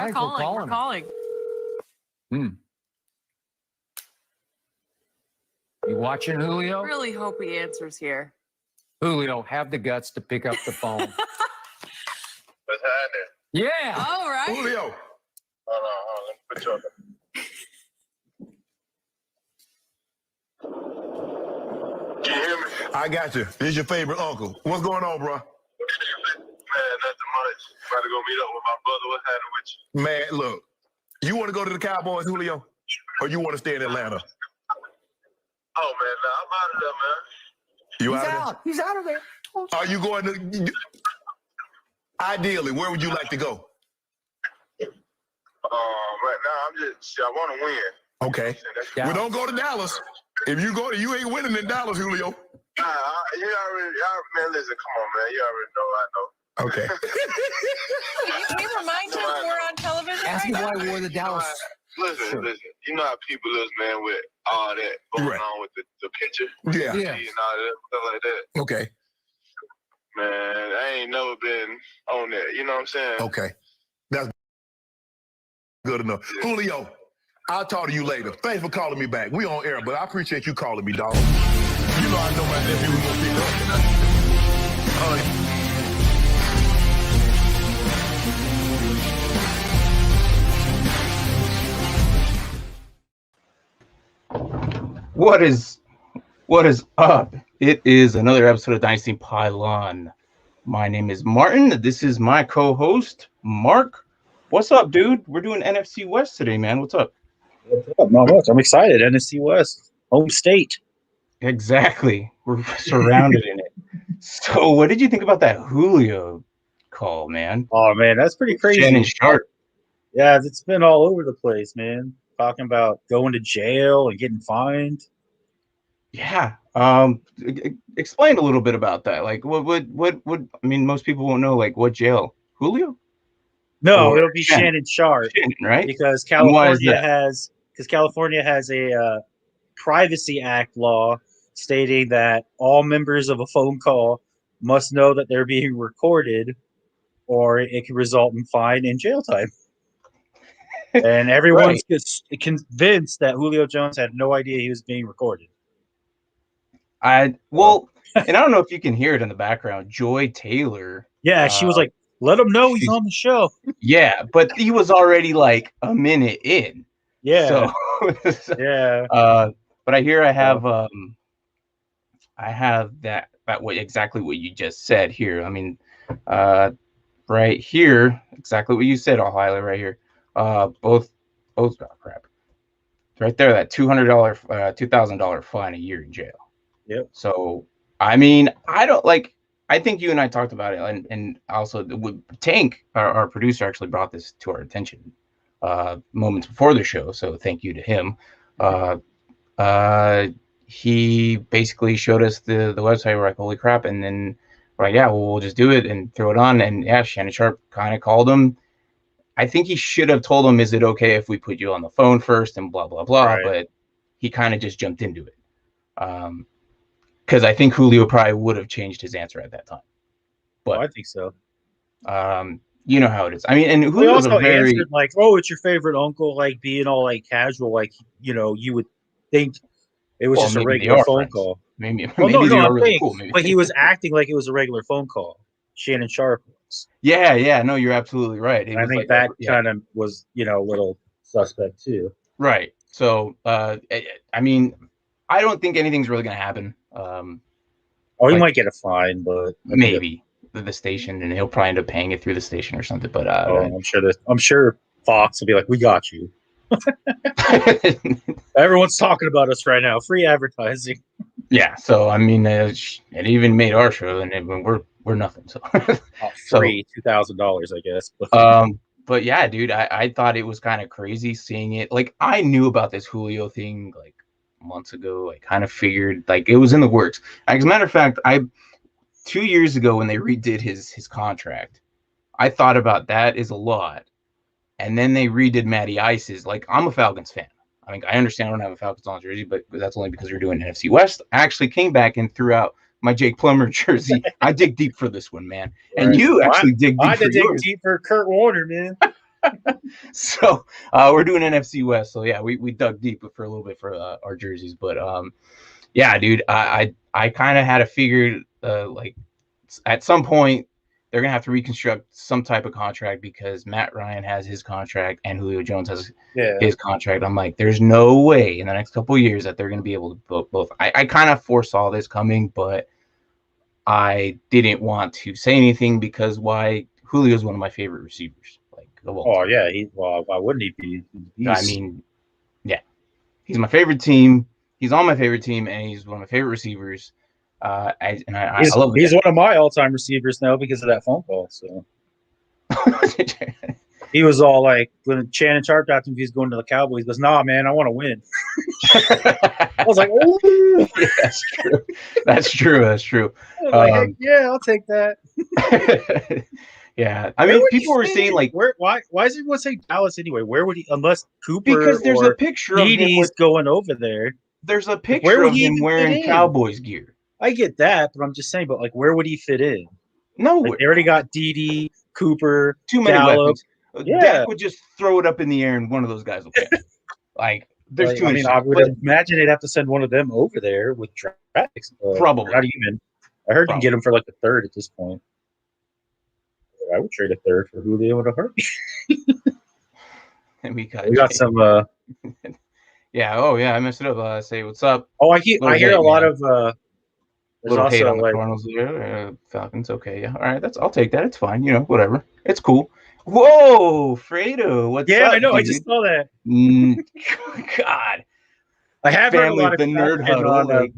We're calling. You watching, Julio? Really hope he answers here. Julio, have the guts to pick up the phone. What's happening? Yeah. All right. Julio. Hold on. Let me put you on. Can you hear me? I got you. This is your favorite uncle. What's going on, bro? Man, nothing much. About to go meet up with my brother. What's happening with you? Man, look. You want to go to the Cowboys, Julio? Or you want to stay in Atlanta? Oh, man, nah, I'm out of there, man. You He's out of out. He's out of there. there? Are you going to... Ideally, where would you like to go? Right now, I want to win. Okay. Yeah. Well, don't go to Dallas. If you go, you ain't winning in Dallas, Julio. Man, listen, come on, man. You already know I know. Okay. Can you remind him we're on television Ask right him now? why he wore the Dallas. Listen. You know how people is, man, with all that going Right. on with the picture. Yeah. Yeah. And all that stuff like that. Okay. Man, I ain't never been on that. You know what I'm saying? Okay. That's good enough. Yeah. Julio, I'll talk to you later. Thanks for calling me back. We on air, but I appreciate you calling me, dog. You know I know my nephew was going to pick up. What is up? It is another episode of Dynasty Pylon. My name is Martin. This is my co-host, Mark. What's up, dude? We're doing NFC West today, man. What's up? Not much. I'm excited. NFC West, home state. Exactly. We're surrounded in it. So what did you think about that Julio call, man? Oh man, that's pretty crazy. Shannon Sharp. Yeah, it's been all over the place, man. Talking about going to jail and getting fined. Yeah. Explain a little bit about that. Like what I mean, most people won't know like what jail. Julio? No, Or it'll be Shannon Sharp Shannon, right? because And why is California has a Privacy Act law stating that all members of a phone call must know that they're being recorded, or it can result in fine and jail time. And everyone's convinced that Julio Jones had no idea he was being recorded. And I don't know if you can hear it in the background. Joy Taylor. Yeah, she was like, let him know he's on the show. Yeah, but he was already like a minute in. Yeah. So, Yeah. but I have that exactly what you just said here. I mean, right here, exactly what you said. I'll highlight right here. Both crap. Right there, that $2,000 fine, a year in jail. Yep. So I mean, I think you and I talked about it, and also Tank, our producer, actually brought this to our attention moments before the show. So thank you to him. He basically showed us the website. We're like, holy crap! And then we're like, yeah, well, we'll just do it and throw it on. And yeah, Shannon Sharp kind of called him. I think he should have told him, is it okay if we put you on the phone first and blah, blah, blah. Right. But he kind of just jumped into it. Because I think Julio probably would have changed his answer at that time. But I think so. You know how it is. I mean, and Julio Julio's also very answered like, "Oh, it's your favorite uncle," like being all like casual, like you would think it was just a regular phone call. Maybe I'm really saying, cool. Maybe. But he was acting like it was a regular phone call. Shannon Sharp was. Yeah. No, you're absolutely right. I think that kind of was, a little suspect too. Right. So, I mean, I don't think anything's really going to happen. He might get a fine, but maybe the station, and he'll probably end up paying it through the station or something. But I'm sure Fox will be like, "We got you." Everyone's talking about us right now. Free advertising. Yeah. So I mean, it even made our show, and we're nothing. So free $2,000, I guess. But yeah, dude, I thought it was kind of crazy seeing it. Like, I knew about this Julio thing like months ago. I kind of figured like it was in the works. As a matter of fact, 2 years ago when they redid his contract, I thought about that is a lot. And then they redid Matty Ice's. Like, I'm a Falcons fan. I mean, I understand I don't have a Falcons on jersey, but that's only because you're doing NFC West. I actually came back and threw out my Jake Plummer jersey. I dig deep for this one, man. And you actually dig deep for yours. Deep for Kurt Warner, man. So we're doing NFC West. So yeah, we dug deep for a little bit for our jerseys, but yeah, dude, I kind of had to figure like at some point they're gonna have to reconstruct some type of contract because Matt Ryan has his contract and Julio Jones has his contract. I'm like, there's no way in the next couple of years that they're gonna be able to both. I kind of foresaw this coming, but I didn't want to say anything because Julio's one of my favorite receivers. Like, oh yeah, why wouldn't he be? I mean, yeah, he's my favorite team. He's on my favorite team, and he's one of my favorite receivers. I love him. He's one of my all-time receivers now because of that phone call. So he was all like, when Shannon Sharp asked him if he's going to the Cowboys, he goes, "Nah, man, I want to win." I was like, "Oh, yeah, that's true. That's true. That's true." I was like, "Heck yeah, I'll take that." Yeah, I mean, people were saying like, why is everyone saying Dallas anyway? Where would he, unless Cooper? Because there's a picture of him with, going over there. There's a picture of him wearing Cowboys gear. I get that, but I'm just saying, but like, where would he fit in? No, like, they already got Dede, Cooper, too many weapons. Yeah, Dak would just throw it up in the air, and one of those guys will catch it. Like, there's too many. I would imagine they'd have to send one of them over there with draft picks. Probably not even. I heard you can get him for like a third at this point. I would trade a third for Julio in a heartbeat. And we got some. Yeah. Oh, yeah. I messed it up. Say what's up. Oh, I hear a lot of. There's little hate on the Cardinals there. Falcons. Okay. Yeah. All right. I'll take that. It's fine. You know, whatever. It's cool. Whoa, Fredo. What's up? Yeah, I know. Dude? I just saw that. God. I have heard a lot of the nerd huddle on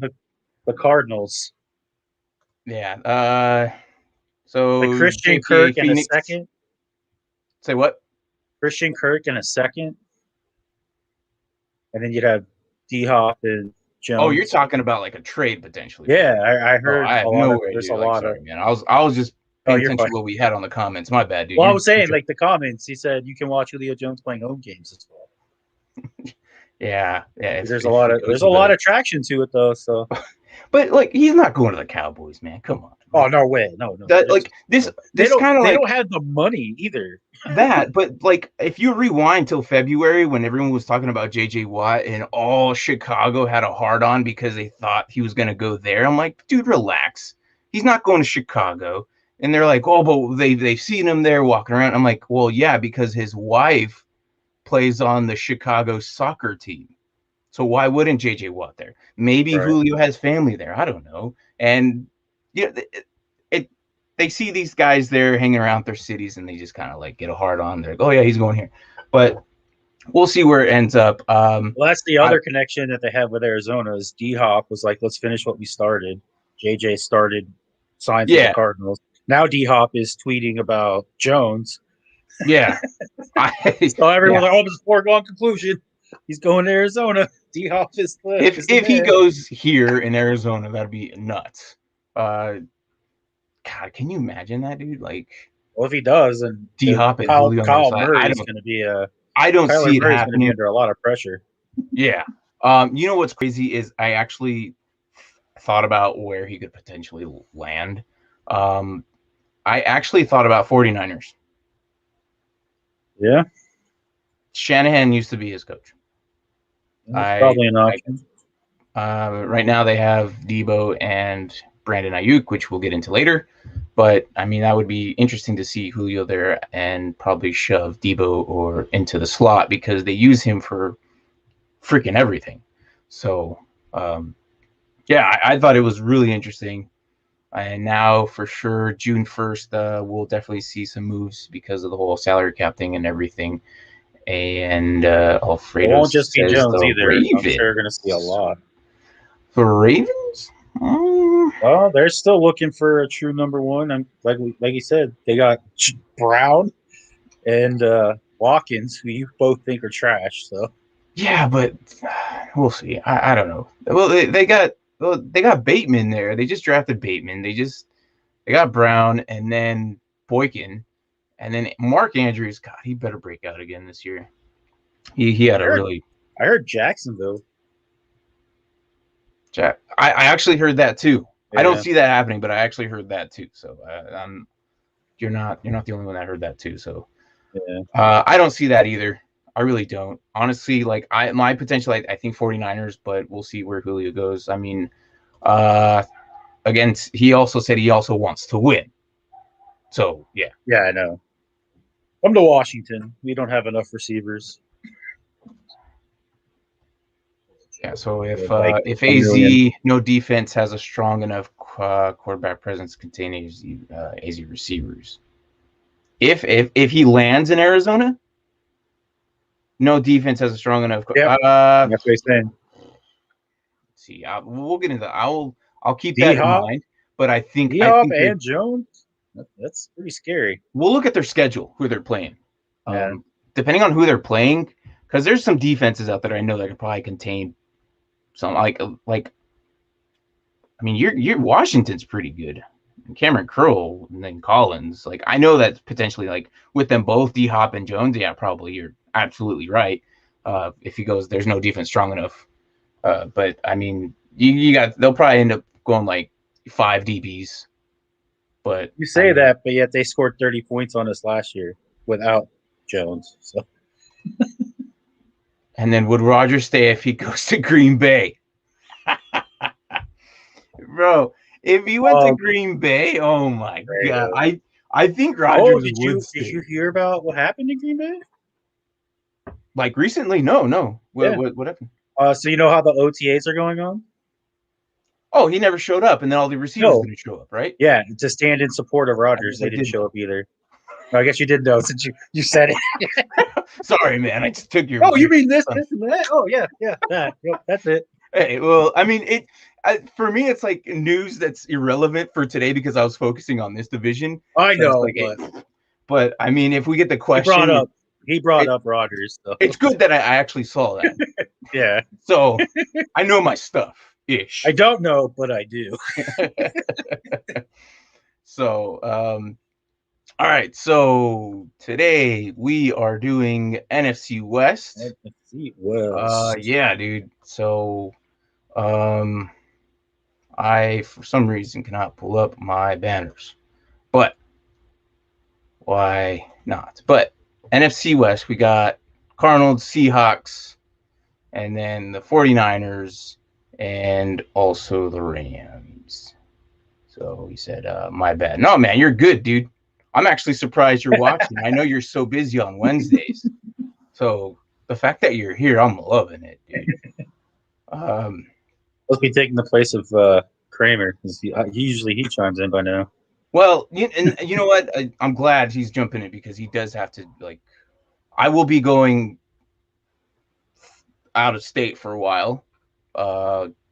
the Cardinals. Yeah. So like Christian Kirk in a second. Say what? Christian Kirk in a second. And then you'd have D-Hop and Jones. Oh, you're talking about like a trade potentially. Yeah, I heard. I have no way. There's a lot of. Man, I was just paying attention to what we had on the comments. My bad, dude. Well, I was saying like the comments. He said you can watch Julio Jones playing home games as well. Yeah. There's a lot of traction to it though. So, but like he's not going to the Cowboys, man. Come on. Oh no way, no. That, like this kind of they don't have the money either. That, but like if you rewind till February when everyone was talking about JJ Watt and all Chicago had a hard on because they thought he was going to go there, I'm like, dude, relax. He's not going to Chicago. And they're like, oh, but they've seen him there walking around. I'm like, well, yeah, because his wife plays on the Chicago soccer team. So why wouldn't JJ Watt there? Maybe Julio has family there. I don't know. And yeah, they see these guys there hanging around their cities and they just kind of like get a hard on. They're like, oh yeah, he's going here. But we'll see where it ends up. Well, that's the other connection that they have with Arizona is D-Hop was like, let's finish what we started. JJ signed for the Cardinals. Now D-Hop is tweeting about Jones. Yeah. So everyone's like, oh, this is a foregone conclusion. He's going to Arizona. D-Hop is if he goes here in Arizona, that'd be nuts. God, can you imagine that, dude? Like, well, if he does, and D-Hop and Kyle Julio Murray is going to be I don't see it happening under a lot of pressure. Yeah. You know what's crazy is I actually thought about where he could potentially land. I actually thought about 49ers. Yeah. Shanahan used to be his coach. That's probably an option. Right now they have Debo and Brandon Ayuk, which we'll get into later. But, I mean, that would be interesting to see Julio there and probably shove Debo or into the slot because they use him for freaking everything. So, I thought it was really interesting. And now, for sure, June 1st, we'll definitely see some moves because of the whole salary cap thing and everything. And Alfredo won't just be Jones either. I'm sure you're going to see a lot. For Ravens? Well, they're still looking for a true number one. And like you said, they got Brown and Watkins, who you both think are trash. So yeah, but we'll see. I don't know. Well, they got Bateman there. They just drafted Bateman. They got Brown and then Boykin, and then Mark Andrews. God, he better break out again this year. He had I heard Jacksonville. I actually heard that too. Yeah. I don't see that happening, but I actually heard that too. So you're not the only one that heard that too. So I don't see that either. I really don't. Honestly, like my potential, I think 49ers, but we'll see where Julio goes. I mean, again, he also said he also wants to win. So yeah. Yeah, I know. Come to Washington. We don't have enough receivers. Yeah. So if Like if a million. AZ no defense has a strong enough quarterback presence to contain AZ receivers, if he lands in Arizona, no defense has a strong enough. Yep. That's what he's saying. See, we'll get into that. I'll keep D-Hop? that in mind. But I think D-Hop and Jones. That's pretty scary. We'll look at their schedule, who they're playing. Yeah. Depending on who they're playing, because there's some defenses out there I know that could probably contain some like. I mean, your Washington's pretty good. Cameron Curl and then Collins. Like I know that potentially like with them both, D-Hop and Jones. Yeah, probably you're absolutely right. If he goes, there's no defense strong enough. But I mean, they'll probably end up going like 5 DBs. But you say that, but yet they scored 30 points on us last year without Jones. So. And then would Rodgers stay if he goes to Green Bay? Bro, if he went to Green Bay, oh my god, I think Rodgers would stay. Did you hear about what happened in Green Bay? Like recently? No. What happened? So you know how the OTAs are going on? Oh, he never showed up, and then all the receivers didn't show up, right? Yeah, to stand in support of Rodgers, they didn't show up either. No, I guess you did know since you said it. Sorry, man. I just took your. Oh, you mean this, and that? Oh, yeah, that. Yep, that's it. Hey, well, I mean, for me, it's like news that's irrelevant for today because I was focusing on this division. I know, like, but I mean, if we get the question, he brought up Rodgers. So. It's good that I actually saw that. Yeah. So I know my stuff. Ish. I don't know, but I do. So, all right. So today we are doing NFC West. NFC West. Yeah, dude. So, I for some reason cannot pull up my banners, but why not? But NFC West, we got Cardinals, Seahawks, and then the 49ers. And also the Rams. So he said, my bad. No, man, you're good, dude. I'm actually surprised you're watching. I know you're so busy on Wednesdays. So the fact that you're here, I'm loving it, dude. Must be taking the place of Kramer. Usually he chimes in by now. Well, and you know what? I'm glad he's jumping in because he does have to, like, I will be going out of state for a while.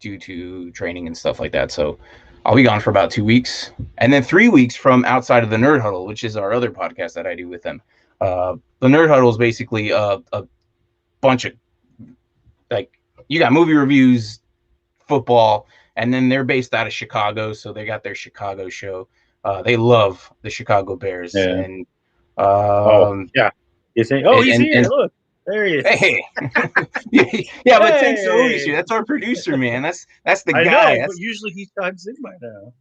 Due to training and stuff like that. So I'll be gone for about 2 weeks. And then 3 weeks from outside of the Nerd Huddle, which is our other podcast that I do with them. The Nerd Huddle is basically a bunch of, like, you got movie reviews, football, and then they're based out of Chicago. So they got their Chicago show. They love the Chicago Bears. Yeah. And yeah. You think, he's here. Look. There he is. Hey. Yeah, but Tank's always here. That's our producer, man. That's the guy. But usually he chimes in by now.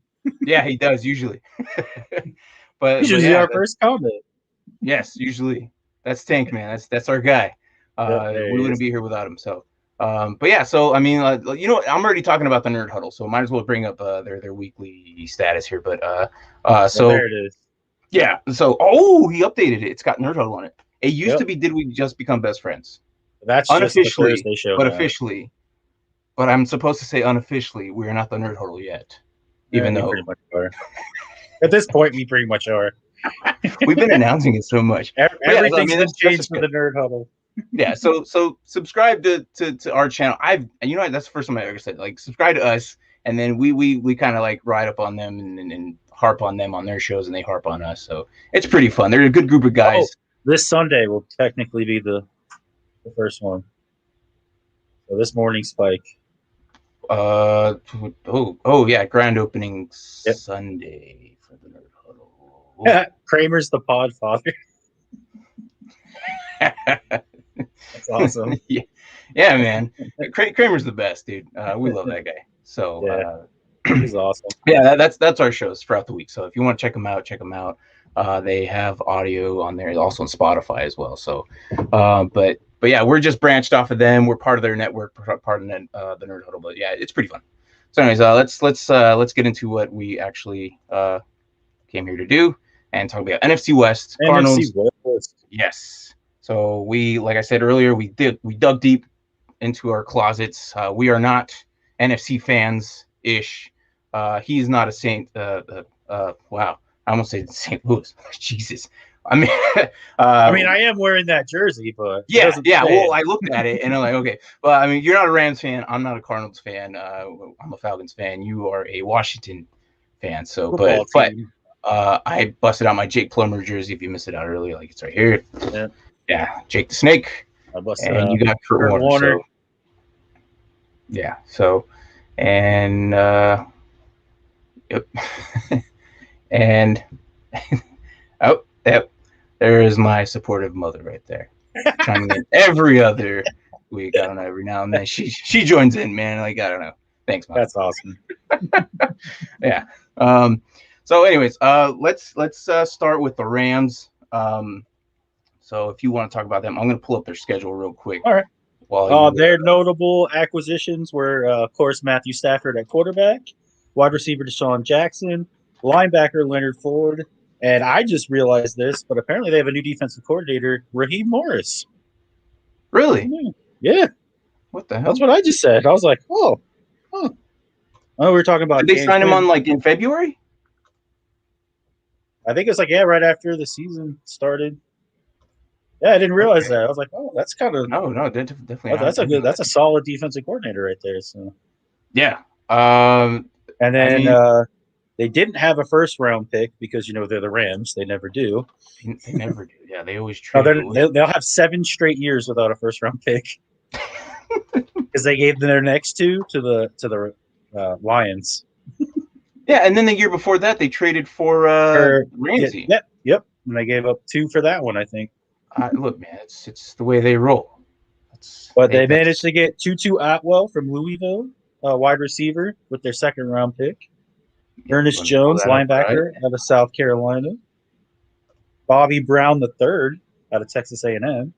Yeah, he does usually. but he's usually our first comment. Yes, usually. That's Tank, man. That's our guy. We wouldn't be here without him. So, but yeah. So I mean, you know what? I'm already talking about the Nerd Huddle, so might as well bring up their weekly status here. But so there it is. Yeah. So he updated it. It's got Nerd Huddle on it. It used to be Did We Just Become Best Friends? That's unofficially, just the Thursday show but now. Officially. But I'm supposed to say unofficially, we are not the Nerd Huddle yet. Even though pretty much are. At this point, we pretty much are. We've been announcing it so much. Everything's been changed for the Nerd Huddle. Yeah, so subscribe to our channel. That's the first time I ever said, like, subscribe to us, and then we kind of like ride up on them and harp on them on their shows, and they harp on us. So it's pretty fun. They're a good group of guys. This Sunday will technically be the first one. So this morning spike. Yeah, grand opening Sunday for the Nerd Huddle. Kramer's the pod father. That's awesome. Yeah, man. Kramer's the best, dude. We love that guy. So he's awesome. Yeah, that's our shows throughout the week. So if you want to check them out, check them out. They have audio on there, also on Spotify as well. So, but yeah, we're just branched off of them. We're part of their network, part of the Nerd Huddle. But yeah, it's pretty fun. So, anyways, let's get into what we actually came here to do and talk about NFC West. Cardinals. NFC West. Yes. So we, like I said earlier, we dug deep into our closets. We are not NFC fans ish. He's not a Saint. Wow. I almost said St. Louis. Jesus. I mean, I am wearing that jersey, but yeah. Well, I looked at it and I'm like, okay. Well, I mean, you're not a Rams fan. I'm not a Cardinals fan. I'm a Falcons fan. You are a Washington fan. So, but I busted out my Jake Plummer jersey. If you missed it out earlier, like it's right here. Yeah, Jake the Snake. I busted and out you got Kurt Warner. So, yeah. So, and yep. And oh, yep. There is my supportive mother right there. Chiming in every other week. I don't know, every now and then she joins in, man. Like, I don't know. Thanks, Mom. That's awesome. Yeah. So anyways, let's start with the Rams. So if you want to talk about them, I'm going to pull up their schedule real quick. All right. Their notable acquisitions were, of course, Matthew Stafford at quarterback, wide receiver Deshaun Jackson, linebacker Leonard Ford, and I just realized this, but apparently they have a new defensive coordinator, Raheem Morris. Really? Yeah. What the hell? That's what I just said. I was like, oh. Oh, we were talking about. Did they sign him on like in February? I think it's like right after the season started. Yeah, I didn't realize that. I was like, oh, that's kind of no, definitely. That's a solid defensive coordinator right there. So yeah. And then they didn't have a first round pick because they're the Rams. They never do. They never do. Yeah, they always trade. They'll have 7 straight years without a first round pick because they gave their next 2 to the Lions. Yeah, and then the year before that, they traded for Ramsey. Yep, and they gave up 2 for that one, I think. Look, man, it's the way they roll. They managed to get Tutu Atwell from Louisville, wide receiver, with their second round pick. Ernest Jones, linebacker, out of South Carolina. Bobby Brown III out of Texas A&M.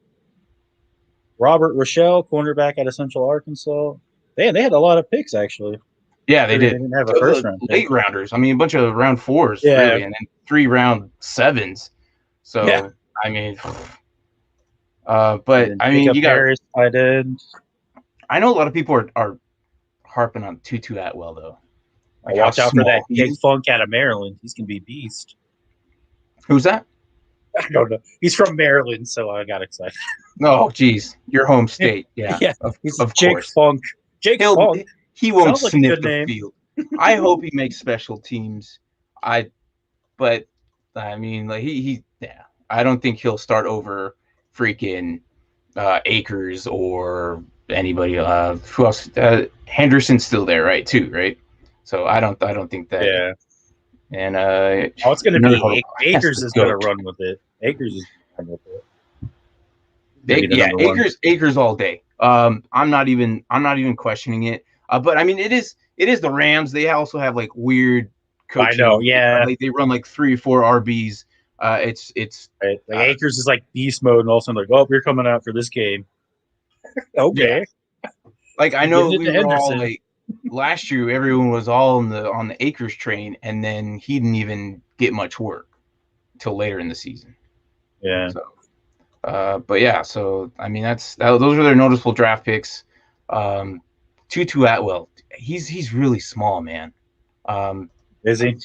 Robert Rochelle, cornerback out of Central Arkansas. They had a lot of picks, actually. Yeah, they did. They didn't have a first round pick. Late rounders. I mean, a bunch of round 4s, really, and then 3 round 7s. So, yeah. I mean, but I mean, you got. I know a lot of people are harping on Tutu Atwell though. Like watch out for that Jake Funk out of Maryland. He's gonna be a beast. Who's that? I don't know. He's from Maryland, so I got excited. Oh, geez, your home state. Yeah, of Jake course. Funk. Funk. He won't sniff the field. I hope he makes special teams. But I mean, like I don't think he'll start over freaking Akers or anybody. Who else? Henderson's still there, right? Too, right? So I don't think that. Yeah. And it's going to be Akers is going to run with it. Akers is going to run with it. Akers all day. I'm not even questioning it. But I mean, it is the Rams. They also have like weird coaching. I know. Yeah. Like they run like 3 or 4 RBs. It's right. Like Akers is like beast mode, and all of a sudden like, oh, you're coming out for this game. Okay. Yeah. Like I know we were all like last year. Everyone was all on the Akers train, and then he didn't even get much work till later in the season. Yeah. So, but yeah. So I mean, those are their noticeable draft picks. Tutu Atwell, he's really small, man. Is he?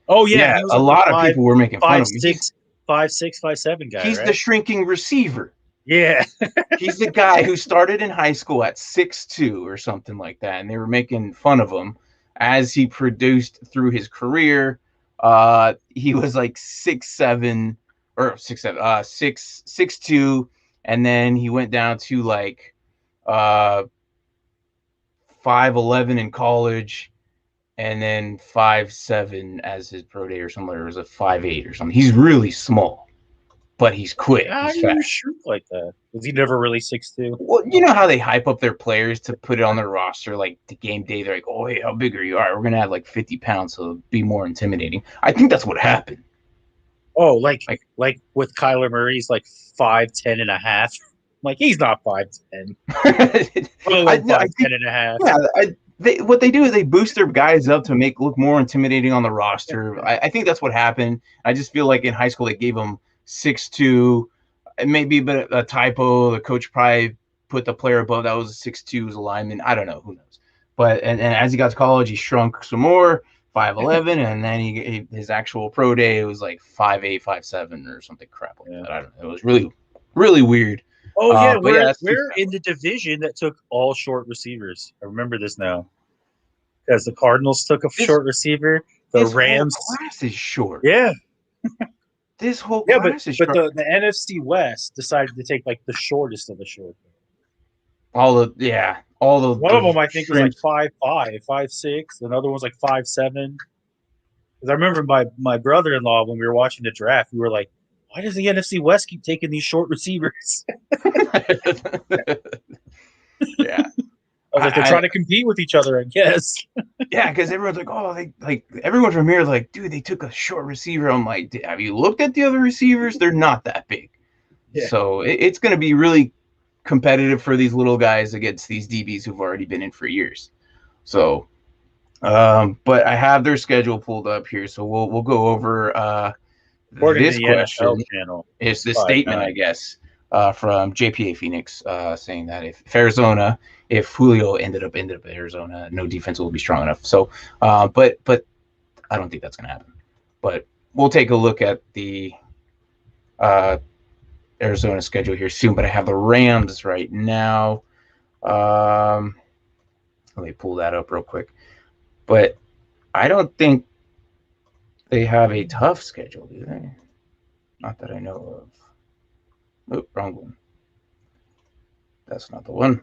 Oh yeah, a lot of people were making fun of him. 5'6", 5'7" guy. He's the shrinking receiver. Yeah. He's the guy who started in high school at 6'2" or something like that, and they were making fun of him as he produced through his career. He was like 6'7" or 6'7", 6'2", and then he went down to like 5'11" in college, and then 5'7" as his pro day or something. It was a 5'8" or something. He's really small, but he's quick. How do you shoot like that? Was he never really 6'2"? Well, you know how they hype up their players to put it on their roster, like the game day. They're like, "Oh, hey, how big are you? All right, we're gonna add like 50 pounds, so it'll be more intimidating." I think that's what happened. Oh, like with Kyler Murray, he's like 5'10" and a half. Like he's not 5'10". I, no, I 5'10" think, and a half. yeah, what they do is they boost their guys up to make look more intimidating on the roster. I think that's what happened. I just feel like in high school they gave them 6'2", maybe a typo. The coach probably put the player above that was a 6'2" as a lineman. I don't know, who knows. But and as he got to college, he shrunk some more, 5'11", and then his actual pro day it was like 5'8", 5'7", or something crap like that. I don't know. It was really, really weird. Oh yeah, but we're in the division that took all short receivers. I remember this now, because the Cardinals took a short receiver. The Rams whole class is short. Yeah, this whole yeah, class is but short. the NFC West decided to take like the shortest of the short. All the One of them I think was like 5'5", 5'6". Another one's like 5'7". Because I remember my brother-in-law when we were watching the draft, we were like, why does the NFC West keep taking these short receivers? Yeah. I was like, they're trying to compete with each other, I guess. Yeah, because everyone's like, oh, everyone from here is like, dude, they took a short receiver. I'm like, have you looked at the other receivers? They're not that big. Yeah. So it's going to be really competitive for these little guys against these DBs who've already been in for years. So, but I have their schedule pulled up here, so we'll go over this question. Is the statement, I guess, from JPA Phoenix saying that if Julio ended up in Arizona, no defense will be strong enough. So, but I don't think that's going to happen. But we'll take a look at the Arizona schedule here soon. But I have the Rams right now. Let me pull that up real quick. But I don't think they have a tough schedule, do they? Not that I know of. Oh, wrong one. That's not the one.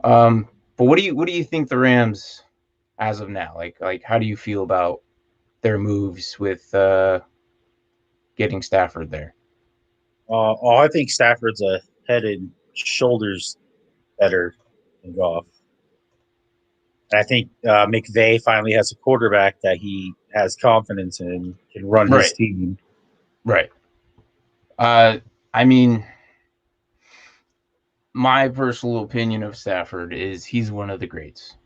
But what do you think the Rams as of now? Like how do you feel about their moves with getting Stafford there? I think Stafford's a head and shoulders better than Goff. And I think McVay finally has a quarterback that he has confidence in, can run his team. Right. I mean, my personal opinion of Stafford is he's one of the greats.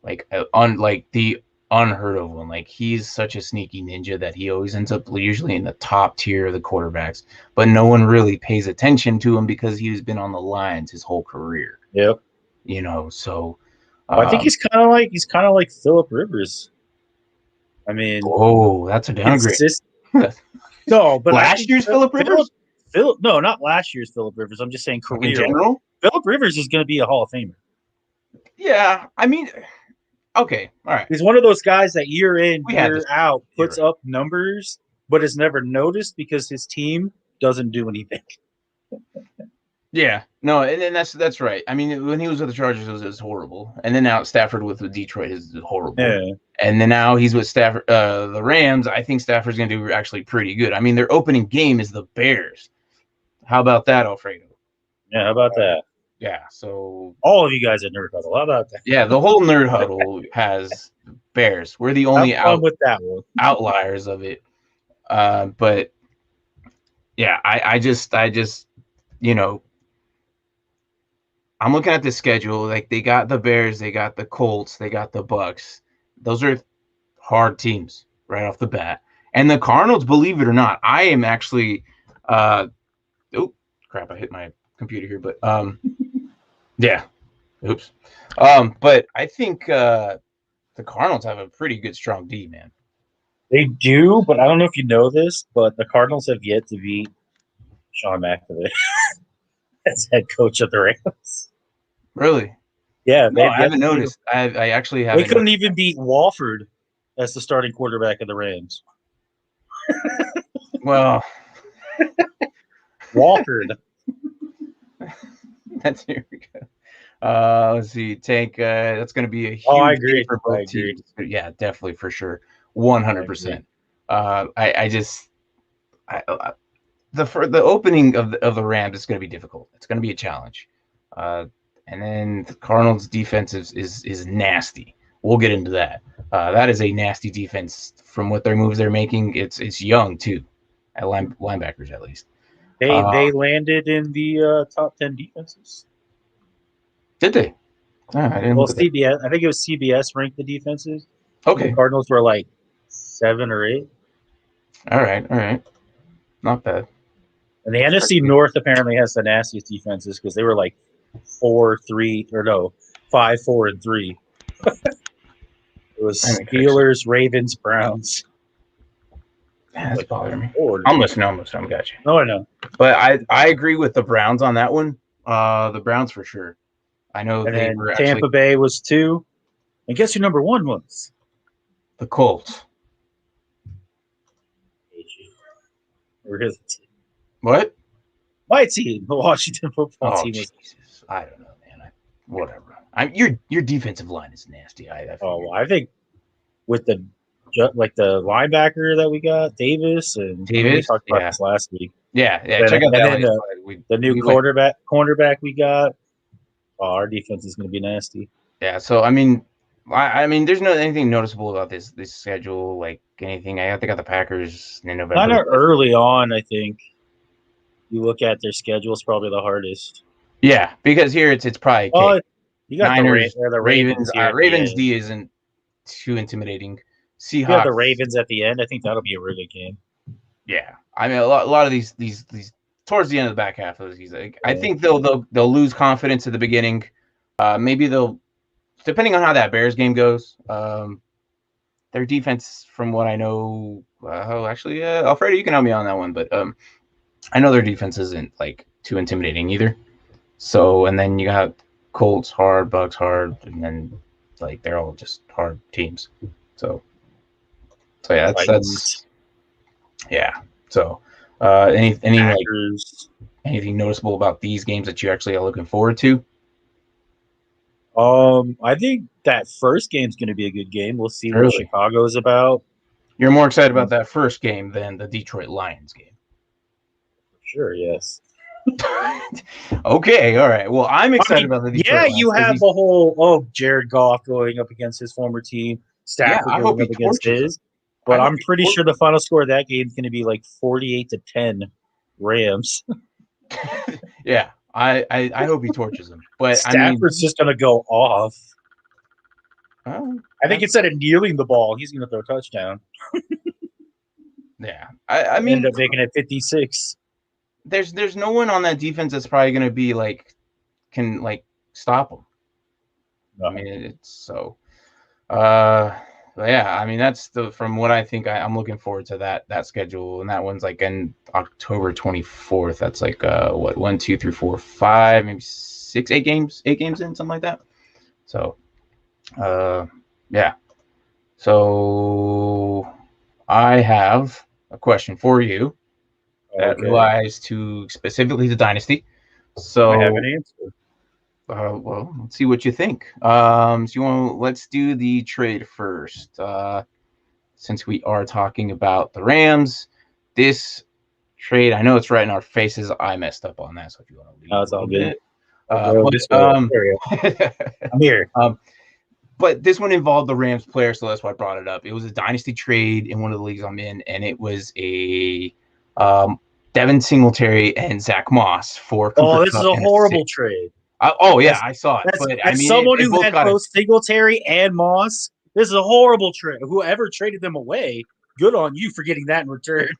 Like the unheard of one. Like he's such a sneaky ninja that he always ends up usually in the top tier of the quarterbacks, but no one really pays attention to him because he's been on the Lions his whole career. Yep. You know, so I think he's kind of like Phillip Rivers. I mean, that's a downgrade. No, but last year's Phillip Rivers? No, not last year's Phillip Rivers. I'm just saying career. In general? Phillip Rivers is going to be a Hall of Famer. Yeah, I mean, okay, all right. He's one of those guys that year in, year out puts up numbers, but is never noticed because his team doesn't do anything. Yeah, no, and that's right. I mean, when he was with the Chargers, it was horrible, and then now Stafford with Detroit is horrible. Yeah. And then now he's with Stafford, the Rams. I think Stafford's going to do actually pretty good. I mean, their opening game is the Bears. How about that, Alfredo? Yeah, how about that? Yeah, so all of you guys at Nerd Huddle, how about that? Yeah, the whole Nerd Huddle has Bears. We're the only outliers of it. But yeah, I just you know. I'm looking at the schedule. Like they got the Bears, they got the Colts, they got the Bucks. Those are hard teams right off the bat. And the Cardinals, believe it or not, I am actually oh crap, I hit my computer here, but yeah. Oops. But I think the Cardinals have a pretty good strong D, man. They do, but I don't know if you know this, but the Cardinals have yet to beat Sean McVay as head coach of the Rams. Really? Yeah, no, I haven't noticed. I actually haven't. They couldn't even beat Walford as the starting quarterback of the Rams. Well, Walford. That's here we go. Let's see. That's going to be a huge I agree for both teams. Yeah, definitely for sure. 100%. The opening of the Rams is going to be difficult. It's going to be a challenge. And then the Cardinals' defense is nasty. We'll get into that. That is a nasty defense from what their moves they're making. It's young too, at linebackers at least. They landed in the top 10 defenses. Did they? Oh, I didn't Well, look at that. CBS, I think it was CBS ranked the defenses. Okay. The Cardinals were like 7 or 8. All right. Not bad. And the NFC North apparently has the nastiest defenses because they were like 5, 4, and 3. It was Steelers, Ravens, Browns. Man, that's bothering me. Lord. I'm listening. Got you. No, I know. But I agree with the Browns on that one. The Browns for sure. I know And they then were Tampa actually Bay was 2. And guess who number 1 was? the Colts. Or his team. What? My team, the Washington football Oh team. Was, Jesus! I don't know, man. Whatever. Your defensive line is nasty. I think with the linebacker that we got, Davis, and we talked about this last week. Yeah. And Check out then that. The new cornerback we got. Oh, our defense is going to be nasty. Yeah. So I mean, there's anything noticeable about this schedule, like anything. I got the Packers in November. Kind of early on, I think. You look at their schedule; it's probably the hardest. Yeah, because here it's probably you got Niners, the Ravens. Ravens D isn't too intimidating. Seahawks. You got the Ravens at the end. I think that'll be a really good game. Yeah, I mean a lot of these towards the end of the back half of the season, I think they'll lose confidence at the beginning. Maybe they'll, depending on how that Bears game goes. Their defense, from what I know, Alfredo, you can help me on that one, but I know their defense isn't like too intimidating either. So, and then you got Colts hard, Bucks hard, and then like they're all just hard teams. So yeah, that's yeah. So, anything noticeable about these games that you actually are looking forward to? I think that first game's going to be a good game. We'll see what Chicago's about. You're more excited about that first game than the Detroit Lions game. Sure, yes. Okay, all right. Well, I'm excited about the Detroit Lions. You have the whole Jared Goff going up against his former team, Stafford going up against his. But I'm pretty sure the final score of that game is going to be like 48-10 Rams. Yeah, I hope he torches them. But Stafford's just going to go off. I think instead of kneeling the ball, he's going to throw a touchdown. Yeah, I mean, end up making it 56. There's no one on that defense that's probably going to be can stop them. No. I mean, it's so. Yeah, I mean that's from what I think. I'm looking forward to that schedule, and that one's like in October 24th. That's like 1, 2, 3, 4, 5, maybe 6, 8 games in, something like that. So, yeah. So I have a question for you that relies to specifically the Dynasty. So I have an answer. Well, let's see what you think. So let's do the trade first. Since we are talking about the Rams, this trade, I know it's right in our faces. I messed up on that, so if you want to leave, it's all good. I'm here. But this one involved the Rams player, so that's why I brought it up. It was a Dynasty trade in one of the leagues I'm in, and it was a Devin Singletary and Zach Moss for Cooper this is a horrible trade. I saw it. But as someone who had both Singletary and Moss, this is a horrible trade. Whoever traded them away, good on you for getting that in return.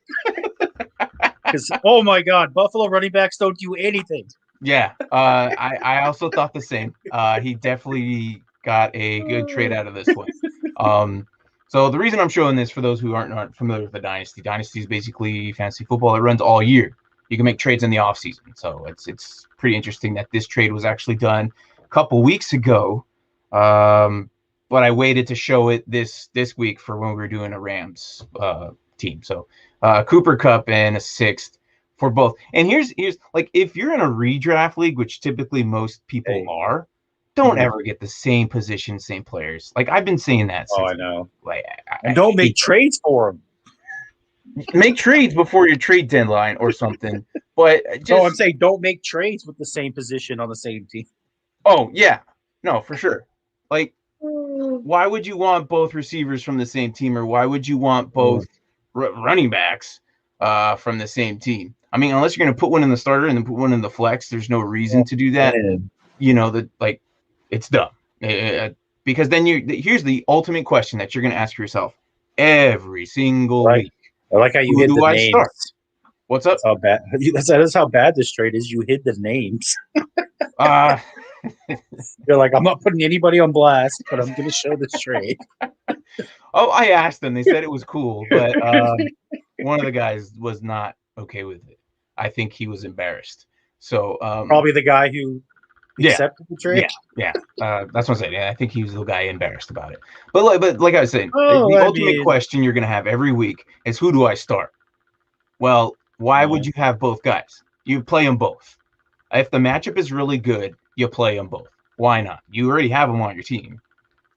Because, oh my God, Buffalo running backs don't do anything. Yeah, I also thought the same. He definitely got a good trade out of this one. So the reason I'm showing this, for those who aren't familiar with the Dynasty is basically fantasy football. It runs all year. You can make trades in the offseason. So it's pretty interesting that this trade was actually done a couple weeks ago. But I waited to show it this week for when we were doing a Rams team. So Cooper Kupp and a 6th for both. And here's like, if you're in a redraft league, which typically most people are, don't ever get the same position, same players. Like, I've been saying that. I know. Like, and don't make trades for them. Make trades before your trade deadline or something. But I'm saying don't make trades with the same position on the same team. Oh yeah, no, for sure. Like, why would you want both receivers from the same team, or why would you want both running backs from the same team. I mean, unless you're going to put one in the starter and then put one in the flex, there's no reason to do that. You know, it's dumb. Because then here's the ultimate question that you're going to ask yourself every single week. I like how you Who hid do the I names. start? What's up? That's how bad. That's how bad this trade is. You hid the names. You're like, I'm not putting anybody on blast, but I'm going to show this trade. Oh, I asked them. They said it was cool, but one of the guys was not okay with it. I think he was embarrassed. So probably the guy who accepted the trade. Yeah. That's what I'm saying. Yeah, I think he was the guy embarrassed about it. But like I was saying, the ultimate question you're going to have every week is, who do I start? Well, why would you have both guys? You play them both. If the matchup is really good, you play them both. Why not? You already have them on your team.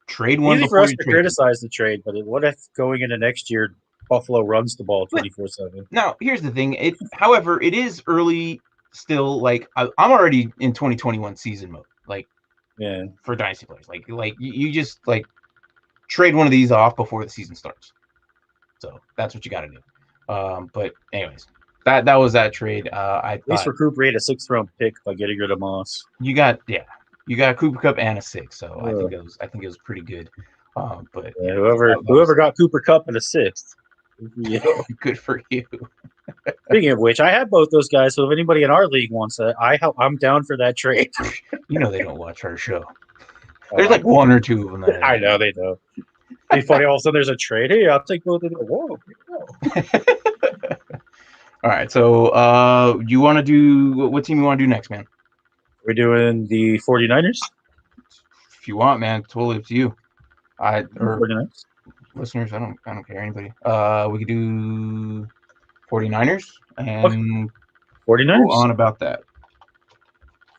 Trade one Easy for before us you to trade criticize the trade, but what if going into next year, Buffalo runs the ball 24/7? Now, here's the thing. However, it is early still. Like, I'm already in 2021 season mode. Like, for Dynasty players, like you just like trade one of these off before the season starts. So that's what you got to do. But anyways, that was that trade. At least recuperate a 6th-round pick by getting rid of Moss. You got Cooper Kupp and a 6, so I think it was pretty good. But whoever got Cooper Kupp in a 6th, good for you. Speaking of which, I have both those guys. So if anybody in our league wants that, I'm down for that trade. You know they don't watch our show. There's like one or two of them. I know they don't. It'd be funny. All of a sudden, there's a trade. Hey, I'll take both of them. Whoa. All right. So, you want to do what team you want to do next, man? We're doing the 49ers. If you want, man, totally up to you. Or 49ers. Listeners, I don't care, anybody. We could do 49ers and 49ers. go on about that.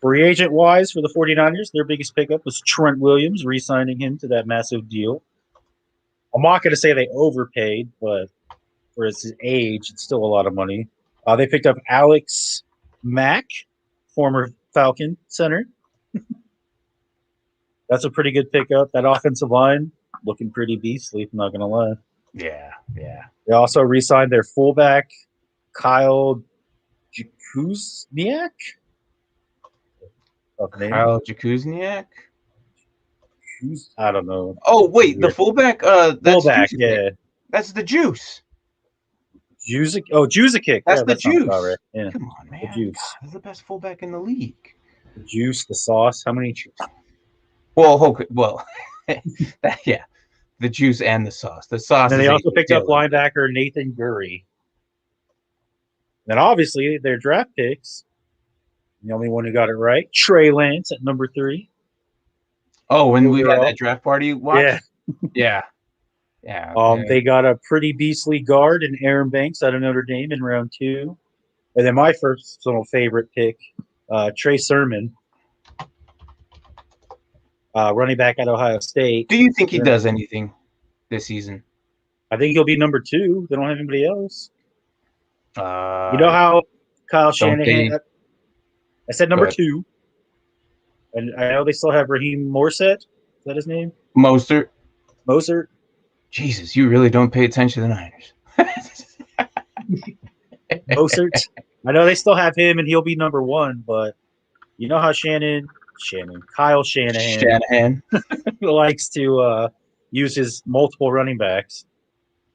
Free agent wise for the 49ers, their biggest pickup was Trent Williams, re-signing him to that massive deal. I'm not going to say they overpaid, but for his age, it's still a lot of money. They picked up Alex Mack, former Falcon center. That's a pretty good pickup. That offensive line looking pretty beastly, I'm not going to lie. Yeah. They also re-signed their fullback, Kyle Jacuzniak. Kyle Jacuzniak? I don't know. Oh, wait, the fullback? That's fullback, Juice. That's the Juice. Juicekick. That's the Juice. Right. Yeah. Come on, man. The Juice. God, he's the best fullback in the league. The Juice, the Sauce. How many? Well, yeah. The Juice and the Sauce. The Sauce. And they also picked up linebacker Nathan Gurry. And obviously, their draft picks. The only one who got it right, Trey Lance at number 3. Oh, when we had that draft party watch? Yeah. They got a pretty beastly guard in Aaron Banks out of Notre Dame in round 2. And then my personal favorite pick, Trey Sermon, running back at Ohio State. Do you think he does anything this season? I think he'll be number 2. They don't have anybody else. You know how Kyle Shanahan... I said number 2. And I know they still have Raheem Morset. Is that his name? Mostert. Jesus, you really don't pay attention to the Niners. Mostert. I know they still have him, and he'll be number 1. But you know how Kyle Shanahan likes to use his multiple running backs.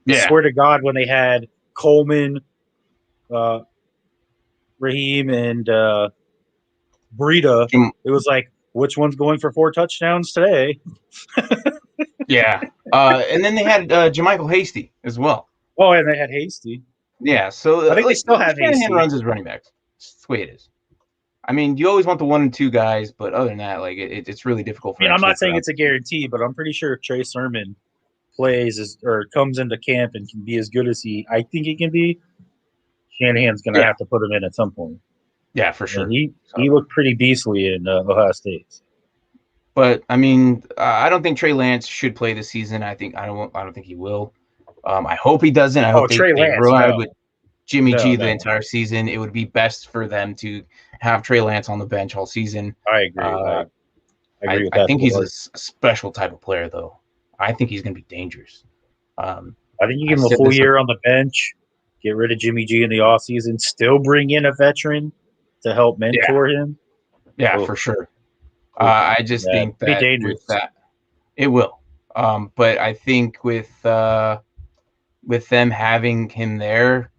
Yeah. I swear to God, when they had Coleman, Raheem, and Breida, it was like, which one's going for 4 touchdowns today? Yeah. And then they had Jermichael Hasty as well. Oh, and they had Hasty. Yeah, so I think they still have Hasty. Shanahan runs his running backs. That's the way it is. I mean, you always want the 1 and 2 guys, but other than that, like it's really difficult. I'm not saying it's a guarantee, but I'm pretty sure if Trey Sermon comes into camp and can be as good as I think he can be, Shanahan's going to have to put him in at some point. Yeah, for sure. And he looked pretty beastly in Ohio State. But I mean, I don't think Trey Lance should play this season. I don't think he will. I hope he doesn't. I hope Trey Lance rely with Jimmy G the entire season. It would be best for them to have Trey Lance on the bench all season. I agree. I agree with that. I think he's a special type of player, though. I think he's going to be dangerous. I think you give him a full year on the bench. get rid of Jimmy G in the offseason, still bring in a veteran to help mentor him. Yeah, Oh. for sure. Oh, I just yeah, think be that dangerous. with that, it will. But I think with them having him there,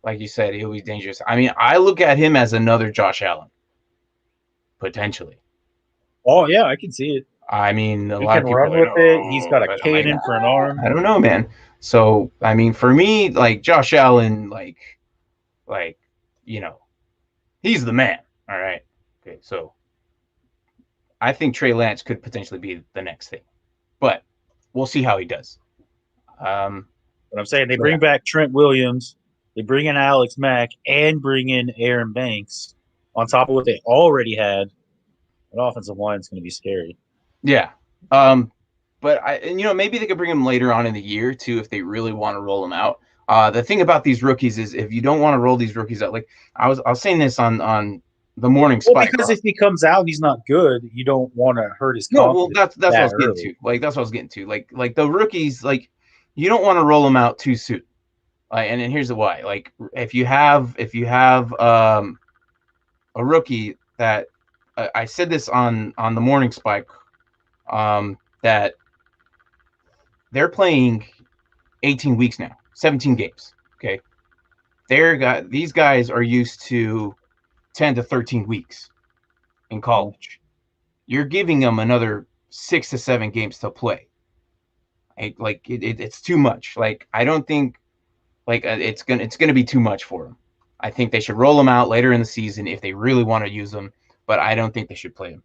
like you said, he'll be dangerous. I mean, I look at him as another Josh Allen, potentially. Oh yeah, I can see it. I mean, a He lot can of people run are with like, it. He's got a but I'm like, cannon for an arm. I don't know, man. So I mean, for me, like Josh Allen, like you know, he's the man. All right. Okay, so I think Trey Lance could potentially be the next thing, but we'll see how he does. But I'm saying they bring back Trent Williams, they bring in Alex Mack, and bring in Aaron Banks on top of what they already had. An offensive line is going to be scary. Yeah. But maybe they could bring him later on in the year too if they really want to roll him out. The thing about these rookies is if you don't want to roll these rookies out, like I was saying this on the morning spike. Because if he comes out, he's not good. You don't want to hurt his confidence. No, well, that's what I was early. getting to. Like that's what I was getting to. Like the rookies, like you don't want to roll them out too soon. And here's the why. Like if you have a rookie that I said this on the morning spike, that they're playing 18 weeks now, 17 games. Okay, these guys are used to 10 to 13 weeks in college. You're giving them another 6 to 7 games to play. It's too much. Like I don't think it's gonna be too much for them. I think they should roll them out later in the season if they really want to use them, but I don't think they should play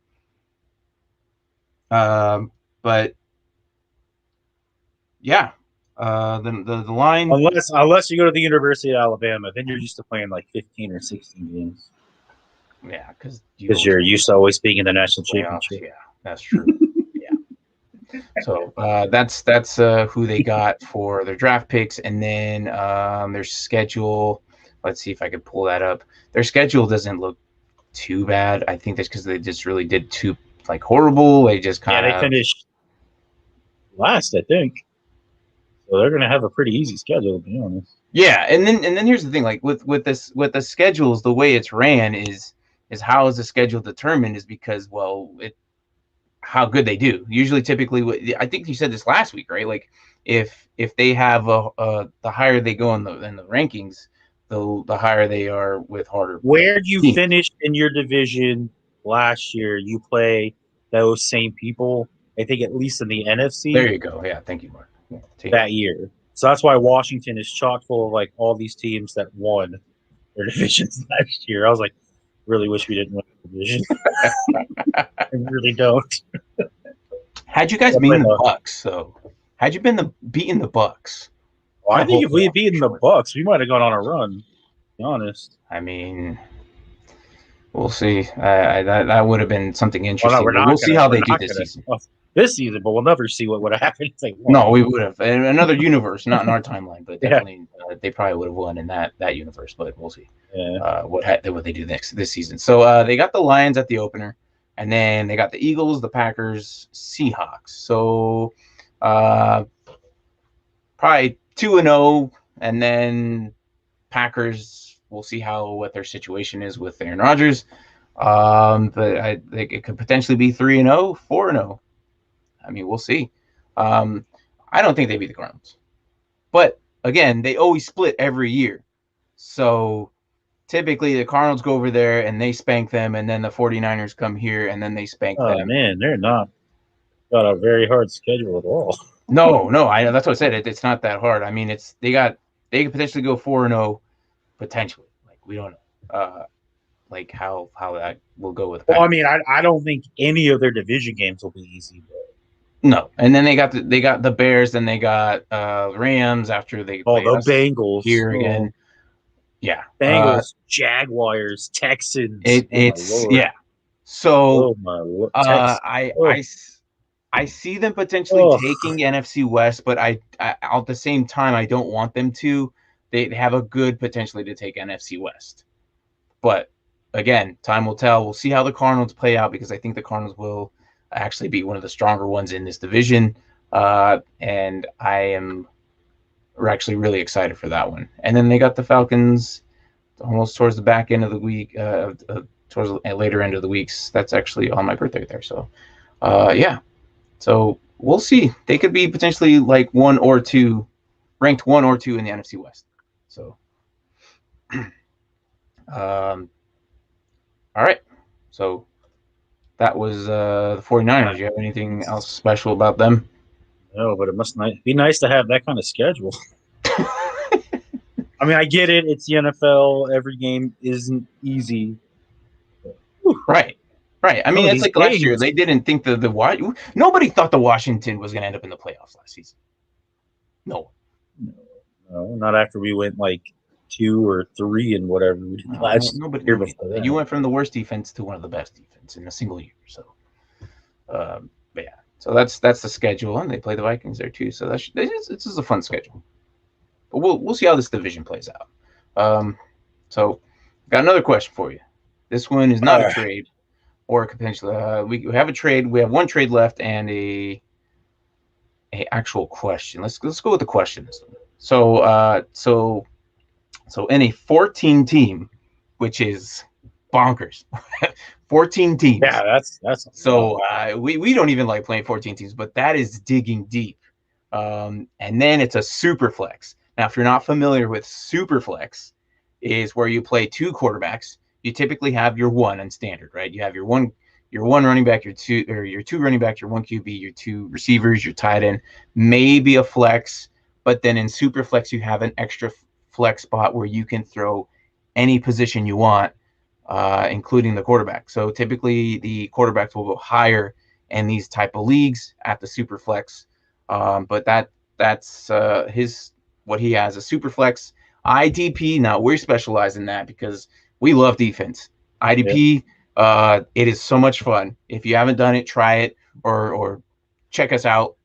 them. But yeah, the line. Unless you go to the University of Alabama, then you're used to playing like 15 or 16 games. Yeah, because you're used to always being in the national championship. Yeah, that's true. Yeah. So that's who they got for their draft picks, and then their schedule. Let's see if I can pull that up. Their schedule doesn't look too bad. I think that's because they just really did too horrible. They just kind of they finished last, I think. So they're gonna have a pretty easy schedule, to be honest. Yeah, and then here's the thing: like with the schedules, the way it's ran is how is the schedule determined is because how good they do. Usually, typically, I think you said this last week, right? Like if they have the higher they go in the rankings, the higher they are with harder. Where you finished in your division last year, you play those same people. I think at least in the NFC. There you go. Yeah, thank you, Mark. Yeah, that year. So that's why Washington is chock full of like all these teams that won their divisions last year. I was like, really wish we didn't win the division. I really don't. Had you guys beaten the Bucks, though? Had you beaten the Bucks? Well, I think if we had beaten the Bucks, we might have gone on a run. To be honest. I mean, we'll see. That would have been something interesting. We'll see how they do this season. This season, but we'll never see what would have happened. No, we would have in another universe, not in our timeline, but definitely they probably would have won in that universe. But we'll see what they do this season. So they got the Lions at the opener, and then they got the Eagles, the Packers, Seahawks. So probably 2-0, and then Packers. We'll see what their situation is with Aaron Rodgers. But I think it could potentially be 3-0, 4-0. I mean, we'll see. I don't think they beat the Cardinals. But, again, they always split every year. So, typically, the Cardinals go over there and they spank them, and then the 49ers come here and then they spank them. Oh, man, they're not got a very hard schedule at all. No, that's what I said. It's not that hard. I mean, they could potentially go 4-0, potentially. Like, we don't know. Like, how that will go with. Well, I mean, I don't think any of their division games will be easy, but. No, and then they got the Bears, then they got Rams after they. Oh, the Bengals here again. Yeah, Bengals, Jaguars, Texans. It's yeah. So, oh my Lord. I see them potentially taking NFC West, but I at the same time I don't want them to. They have a good potentially to take NFC West, but again, time will tell. We'll see how the Cardinals play out because I think the Cardinals will actually be one of the stronger ones in this division. And I am we're actually really excited for that one. And then they got the Falcons almost towards the back end of the week, towards the later end of the weeks. That's actually on my birthday there. So, yeah. So we'll see. They could be potentially like ranked 1 or 2 in the NFC West. So, all right. So that was the 49ers. Do you have anything else special about them? No, but it must be nice to have that kind of schedule. I mean, I get it. It's the NFL. Every game isn't easy. Right. I mean, it's like last year. They didn't think nobody thought the Washington was going to end up in the playoffs last season. No, not after we went like 2 or 3 and whatever we did last year. Before that. You went from the worst defense to one of the best defense in a single year. So, but yeah. So that's the schedule, and they play the Vikings there too. So this is a fun schedule. But we'll see how this division plays out. So got another question for you. This one is not a trade or a potential. We have a trade. We have one trade left and a actual question. Let's go with the questions. So in a 14 team, which is bonkers. 14 teams. Yeah, that's so we don't even like playing 14 teams, but that is digging deep. And then it's a super flex. Now, if you're not familiar with super flex, is where you play 2 quarterbacks. You typically have your 1 in standard, right? You have your one running back, your 2 running back, your 1 QB, your 2 receivers, your tight end, maybe a flex, but then in super flex you have an extra flex spot where you can throw any position you want, including the quarterback. So typically the quarterbacks will go higher in these type of leagues at the super flex. But that's what he has, a super flex IDP. Now we specialize in that because we love defense. IDP, it is so much fun. If you haven't done it, try it or check us out.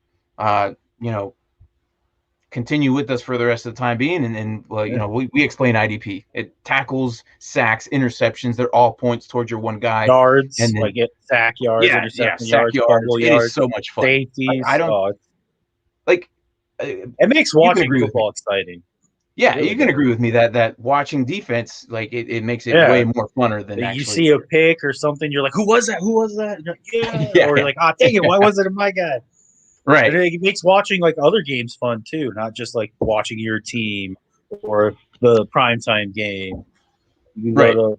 Continue with us for the rest of the time being, and we explain IDP. It tackles, sacks, interceptions. They're all points towards your one guy. Yards, and then, sack yards, interception yards, yards. It yards, is so much fun. Safeties. I don't like. It makes watching football exciting. Yeah, you can agree with me that watching defense, it makes it way more funner than actually. You see a pick or something, you're like, who was that? Like, or you're like, oh, dang it, why wasn't it my guy? Right. And it makes watching other games fun too, not just watching your team or the primetime game. You can go to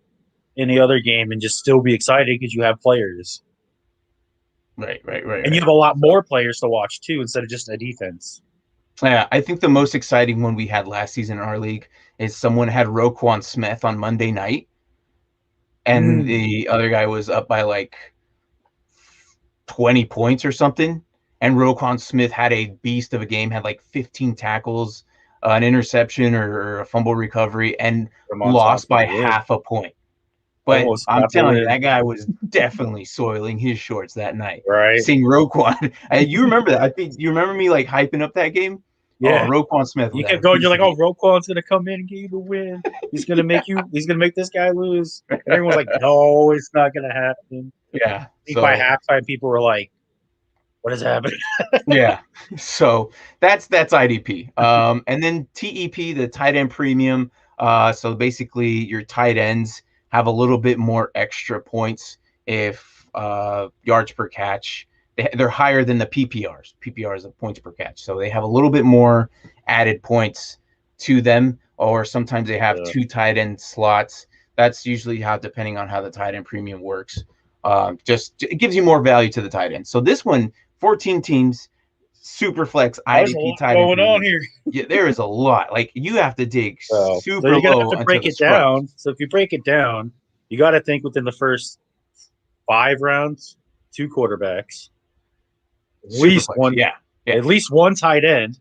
any other game and just still be excited because you have players. Right. And you have a lot more players to watch too instead of just a defense. Yeah, I think the most exciting one we had last season in our league is someone had Roquan Smith on Monday night, and the other guy was up by 20 points or something, and Roquan Smith had a beast of a game, had 15 tackles, an interception or a fumble recovery, and lost by half a point. But I'm telling you, that guy was definitely soiling his shorts that night. Right. Seeing Roquan. And you remember that. I think you remember me hyping up that game? Yeah. Oh, Roquan Smith. You kept going, you're like, oh, Roquan's gonna come in and give you the win. He's gonna make this guy lose. And everyone's like, no, it's not gonna happen. Yeah. I think by halftime people were like, what is happening? Yeah. So that's IDP. And then TEP, the tight end premium. So basically your tight ends have a little bit more extra points if yards per catch. They're higher than the PPRs. PPR is the points per catch. So they have a little bit more added points to them, or sometimes they have 2 tight end slots. That's usually depending on how the tight end premium works. It gives you more value to the tight end. So this one, 14 teams, super flex IDP tight end. What's going on here? Yeah, there is a lot. You have to dig super so you're gonna low. have to break it down. So if you break it down, you got to think within the first 5 rounds, 2 quarterbacks, at least one tight end,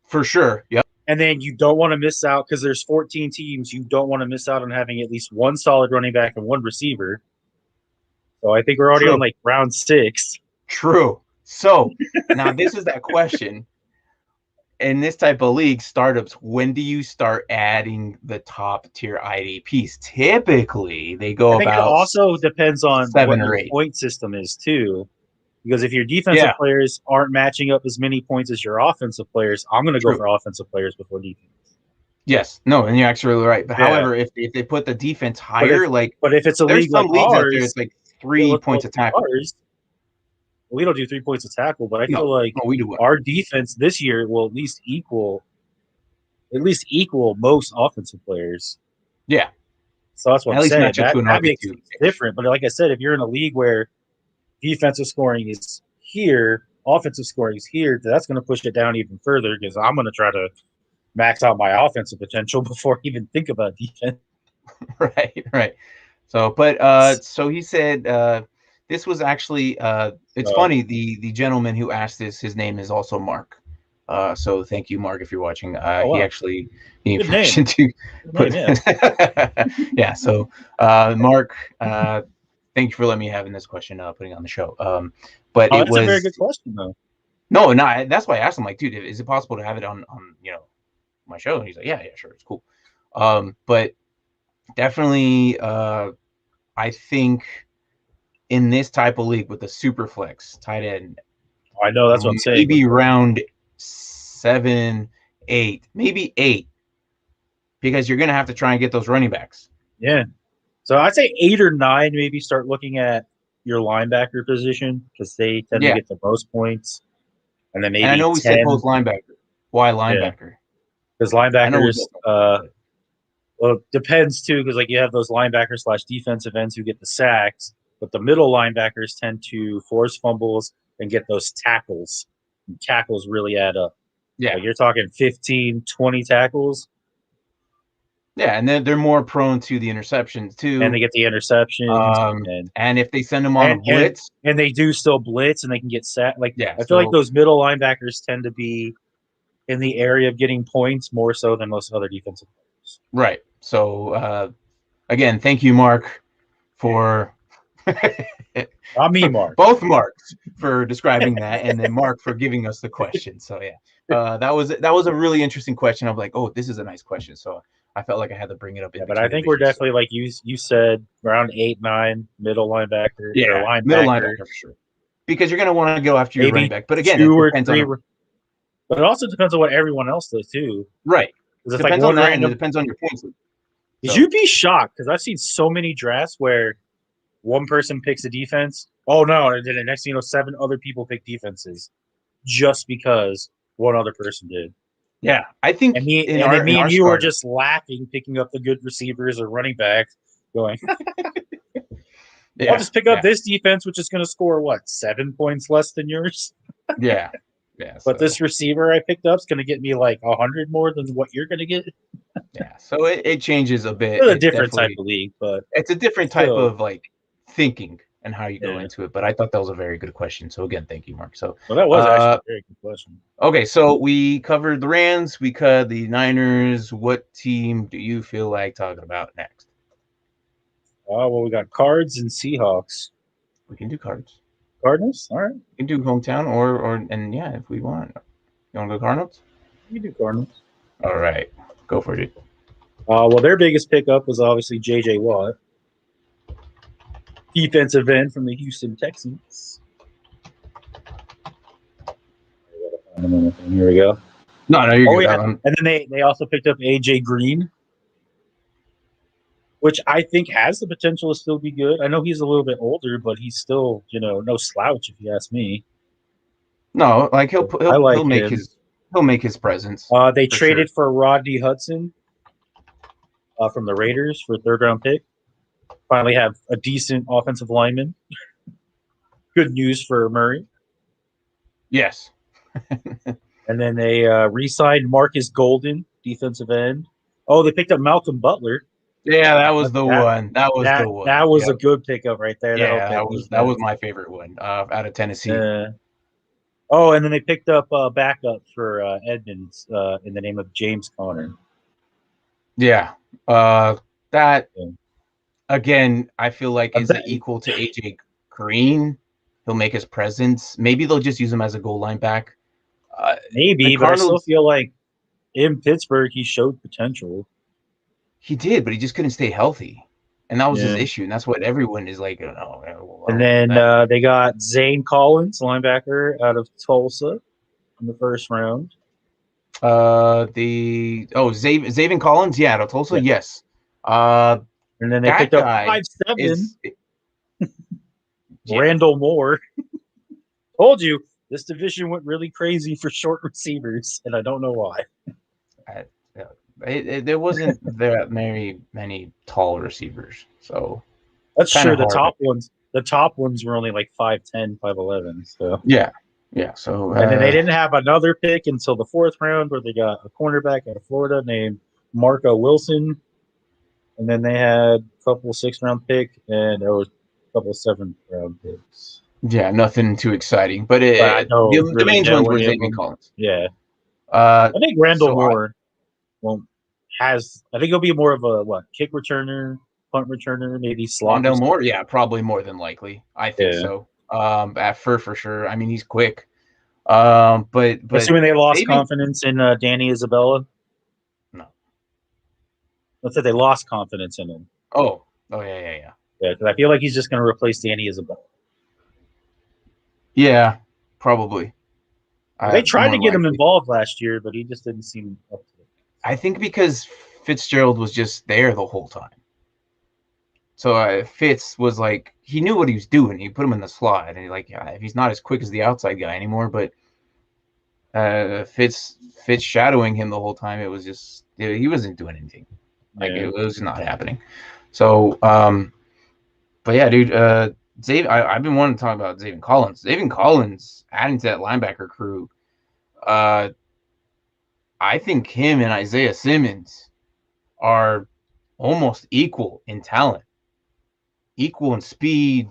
for sure. Yep. And then you don't want to miss out because there's 14 teams. You don't want to miss out on having at least 1 solid running back and 1 receiver. So I think we're already on round 6. True. So now this is that question. In this type of league, startups, when do you start adding the top tier IDPs? Typically, they go I think about it also depends on 7 what or your 8 point system is too. Because if your defensive players aren't matching up as many points as your offensive players, I'm going to go for offensive players before defense. Yes, no, and you're actually right. But however, if they put the defense higher, but if it's a there's league some like leagues ours, out there, it's like 3 points of tackle. We don't do 3 points of tackle, but I feel like we do our defense this year will at least equal most offensive players. Yeah. So that's what I'm saying. That makes it different. But like I said, if you're in a league where defensive scoring is here, offensive scoring is here, that's going to push it down even further because I'm going to try to max out my offensive potential before I even think about defense. Right. So, so he said this was actually it's funny. The gentleman who asked this, his name is also Mark. So thank you, Mark, if you're watching. He actually gave permission to put. Yeah. So Mark, thank you for letting me having this question putting on the show. But it was a very good question though. No, that's why I asked him, like, dude, is it possible to have it on my show? And he's like, yeah, sure, it's cool. But definitely I think in this type of league with the super flex tight end, I know that's what I'm saying. Maybe round 7, 8, maybe 8, because you're gonna have to try and get those running backs. Yeah. So I'd say 8 or 9, maybe start looking at your linebacker position because they tend to get the most points. And then maybe I know we 10, said both linebacker. Why linebacker? Because linebackers, well, it depends too. Because like you have those linebackers / defensive ends who get the sacks, but the middle linebackers tend to force fumbles and get those tackles. And tackles really add up. Yeah, like you're talking 15, 20 tackles. Yeah, and then they're more prone to the interceptions too. And they get the interceptions. And if they send them on a blitz. And they do still blitz and they can get sacked. Like, yeah, I feel like those middle linebackers tend to be in the area of getting points more so than most other defensive players. Right. So, again, thank you, Mark, for... Not me, Mark. Both Marks for describing that, and then Mark for giving us the question. So, yeah, that was a really interesting question. I'm like, oh, this is a nice question. So I felt like I had to bring it up. But I think we're definitely, like you said, around 8, 9, middle linebacker. Yeah, linebacker. Middle linebacker for sure. Because you're going to want to go after your running back. But again, 2 or 3. But it also depends on what everyone else does, too. Right. It depends on that, and it depends on your points. You'd be shocked, because I've seen so many drafts where one person picks a defense. Oh, no. And then the next thing you know, 7 other people pick defenses just because one other person did. Yeah, I think me and you are just laughing, picking up the good receivers or running backs, going, I'll just pick up this defense, which is going to score, 7 points less than yours? Yeah. But this receiver I picked up is going to get me like 100 more than what you're going to get. Yeah, so it changes a bit. It's a different type of league, but it's a different type of like thinking and how you go into it. But I thought that was a very good question. So again, thank you, Mark. So that was actually a very good question. Okay, so we covered the Rams, we covered the Niners. What team do you feel like talking about next? Well, we got Cards and Seahawks. We can do Cards. Cardinals? All right. We can do hometown or if we want. You want to go Cardinals? You can do Cardinals. All right. Go for it. Well, their biggest pickup was obviously J.J. Watt. Defensive end from the Houston Texans. Here we go. No, you're good. Yeah. And then they also picked up A.J. Green, which I think has the potential to still be good. I know he's a little bit older, but he's still, no slouch if you ask me. No, like he'll make his presence. They traded for Rodney Hudson from the Raiders for a 3rd-round pick. Finally have a decent offensive lineman. Good news for Murray. Yes. And then they re-signed Marcus Golden, defensive end. Oh, they picked up Malcolm Butler. Yeah, that was the one. That was the one. That was a good pickup right there. Yeah, that was my favorite one out of Tennessee. Oh, and then they picked up backup for Edmonds in the name of James Conner. Yeah, again, I feel like is equal to AJ Green. He'll make his presence. Maybe they'll just use him as a goal line back. Maybe, but I still feel like in Pittsburgh he showed potential. He did, but he just couldn't stay healthy. And that was his Yeah. issue, and that's what everyone is like. Oh, And then they got Zane Collins, linebacker out of Tulsa, in the first round. Zaven Collins, yeah, out of Tulsa, Yeah. yes. And then they That picked up guy 5'7", Randall Moore. Told you this division went really crazy for short receivers, and I don't know why. There wasn't that many tall receivers, so That's kinda true. The hard. top ones were only like 5'10", 5'11". So yeah. So and then they didn't have another pick until the fourth round, where they got a cornerback out of Florida named Marco Wilson. And then they had a couple 6th-round pick, and there was a couple 7th-round picks. yeah, nothing too exciting, but I don't the really main know ones were any of Zaven them. Collins. Yeah, I think Randall so Moore I think he'll be more of a kick returner, punt returner, maybe slot. Rondell Moore, yeah, probably more than likely. I think Yeah. so. For sure. I mean, he's quick. But Assuming they lost maybe confidence in Danny Isabella. no. Let's say they lost confidence in him. Oh yeah. Yeah, because I feel like he's just going to replace Danny Isabella. Yeah, probably. They tried more to get him likely. involved last year, but he just didn't seem up to it. I think because Fitzgerald was just there the whole time. So Fitz was like, he knew what he was doing. He put him in the slot, and if he's not as quick as the outside guy anymore, but Fitz shadowing him the whole time, it was just he wasn't doing anything. Like it was not happening. So, but yeah, dude, I've been wanting to talk about Zaven Collins. Zaven Collins adding to that linebacker crew. I think him and Isaiah Simmons are almost equal in talent, equal in speed,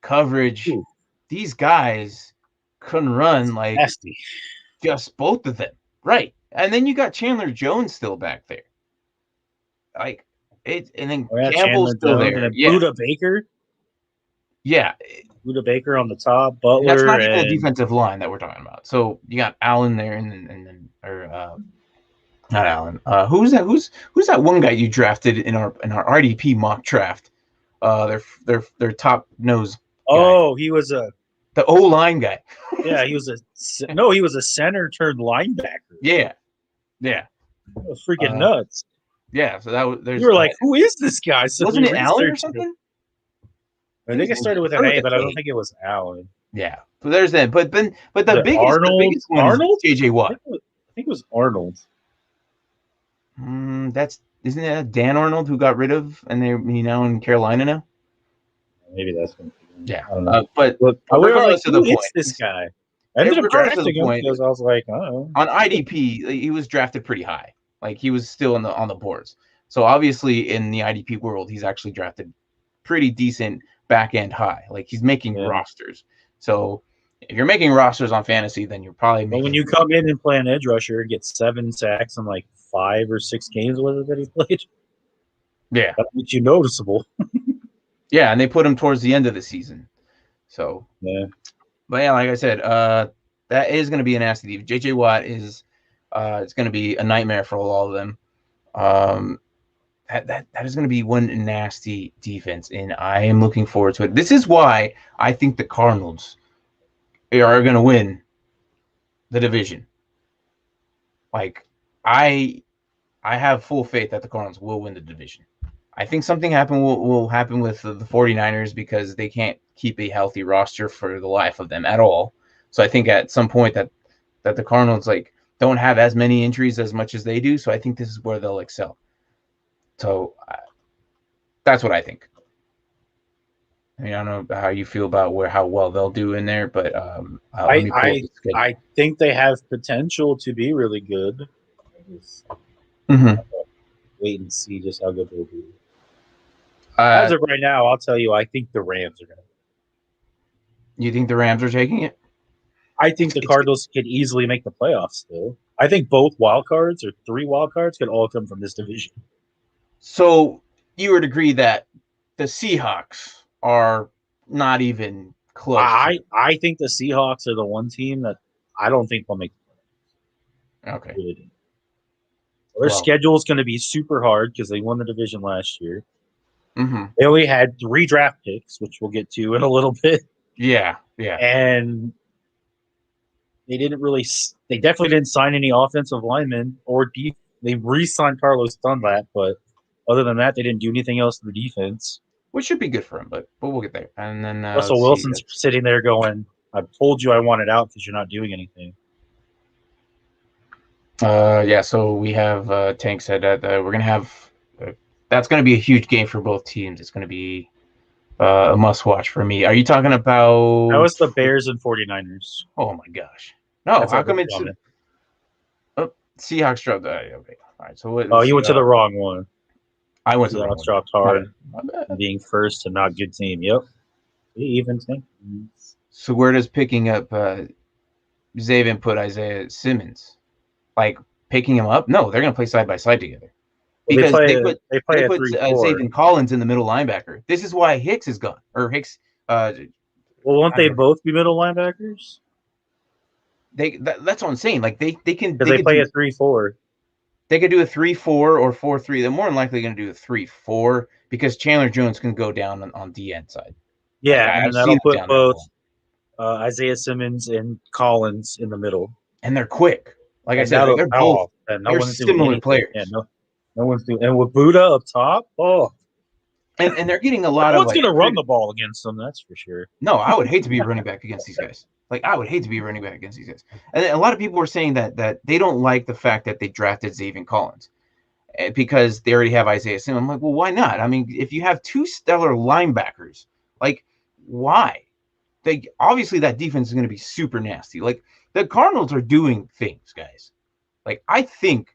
coverage. Ooh. These guys can run like Nasty. just both of them, right? And then you got Chandler Jones still back there, like it, and then Campbell's still Jones, there. and then Buda Baker. Yeah, Buda Baker on the top, Butler. that's not even the defensive line that we're talking about. So you got Allen there, and then not Allen. Who's that? Who's that one guy you drafted in our RDP mock draft? Their top nose. Oh, he was the O line guy. Yeah, he was he was a center turned linebacker. Yeah. That was freaking nuts. Yeah, so that was. You were like, who is this guy? So wasn't it Allen or something? I think it started with an A, but I don't think it was Allen. Yeah, so there's that. But the biggest one Arnold? is JJ Watt. I think it was Arnold. Isn't that Dan Arnold who got rid of and he now in Carolina now? Maybe that's one. Yeah, I don't know. but I was regardless like, of the who point, is this guy? I ended up drafting him because I was like, oh. On IDP, he was drafted pretty high. Like he was still on the boards. So obviously in the IDP world, he's actually drafted pretty decent back end high. Like he's making rosters. So if you're making rosters on fantasy, then you're probably making. Well, when you come in and play an edge rusher and get 7 sacks in like 5 or 6 games, was it that he played? Yeah, that makes you noticeable. Yeah, and they put him towards the end of the season. So yeah, but yeah, like I said, that is going to be a nasty defense. JJ Watt is it's going to be a nightmare for all of them. That is going to be one nasty defense, and I am looking forward to it. This is why I think the Cardinals are going to win the division. Like I have full faith that the Cardinals will win the division. I think something will happen with the 49ers because they can't keep a healthy roster for the life of them at all. So I think at some point that the Cardinals don't have as many injuries as much as they do. So I think this is where they'll excel. So that's what I think. I mean, I don't know how you feel about how well they'll do in there, but I think they have potential to be really good. Wait and see just how good they'll be. As of right now, I'll tell you, I think the Rams are going to. You think the Rams are taking it? I think the Cardinals could easily make the playoffs still. I think both wild cards or 3 wild cards could all come from this division. So you would agree that the Seahawks are not even close. I think the Seahawks are the one team that I don't think will make the playoffs. Okay. Their schedule is going to be super hard because they won the division last year. Mm-hmm. They only had 3 draft picks, which we'll get to in a little bit, Yeah. and they didn't really. They definitely didn't sign any offensive linemen or They re-signed Carlos Dunlap, but other than that, they didn't do anything else to the defense. Which should be good for him, but we'll get there. And then Russell let's see. Wilson's sitting there going, "I told you I wanted out because you're not doing anything." Yeah, so we have Tank said that we're gonna have that's gonna be a huge game for both teams. It's gonna be a must watch for me. Are you talking about? That was the Bears and 49ers. Oh my gosh! No, That's how what come we're it's talking. Seahawks dropped? Okay, all right. So what? Oh, you went to the wrong one. I went to the wrong Seahawks one. dropped hard, My bad. being first to not good team. Yep. Even think. So where does picking up Zaven put Isaiah Simmons? Like picking him up? No, they're gonna play side by side together. Because they play a put 3-4. Zaven Collins in the middle linebacker. This is why Hicks is gone. Or Hicks. Well, won't they both be middle linebackers? That's what I'm saying. Like they can. Because they play a 3-4. They could do a 3-4 or 4-3. They're more than likely going to do a 3-4 because Chandler Jones can go down on the end side. Yeah, I've and seen that'll him put down there both before. Isaiah Simmons and Collins in the middle. And they're quick. Like I And said, they're both. They're similar players. Yeah, no one's doing. And with Buddha up top, And they're getting a lot no of. one's gonna run the ball against them. That's for sure. No, I would hate to be a running back against these guys. Like I would hate to be a running back against these guys. And a lot of people were saying that they don't like the fact that they drafted Zaven Collins because they already have Isaiah Simmons. I'm like, well, why not? I mean, if you have 2 stellar linebackers, like why? They obviously that defense is going to be super nasty. Like the Cardinals are doing things, guys. Like I think,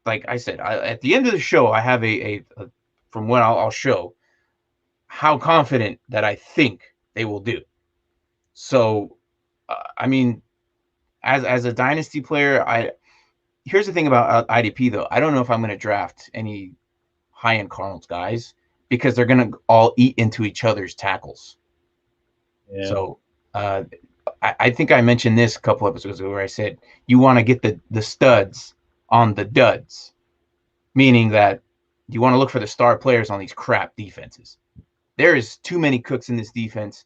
like I said, at the end of the show, I have a from what I'll show how confident that I think they will do. So, I mean, as a dynasty player, here's the thing about IDP though. I don't know if I'm going to draft any high-end Cardinals guys because they're going to all eat into each other's tackles. Yeah. So, I think I mentioned this a couple episodes ago where I said you want to get the studs on the duds, meaning that you want to look for the star players on these crap defenses. There is too many cooks in this defense.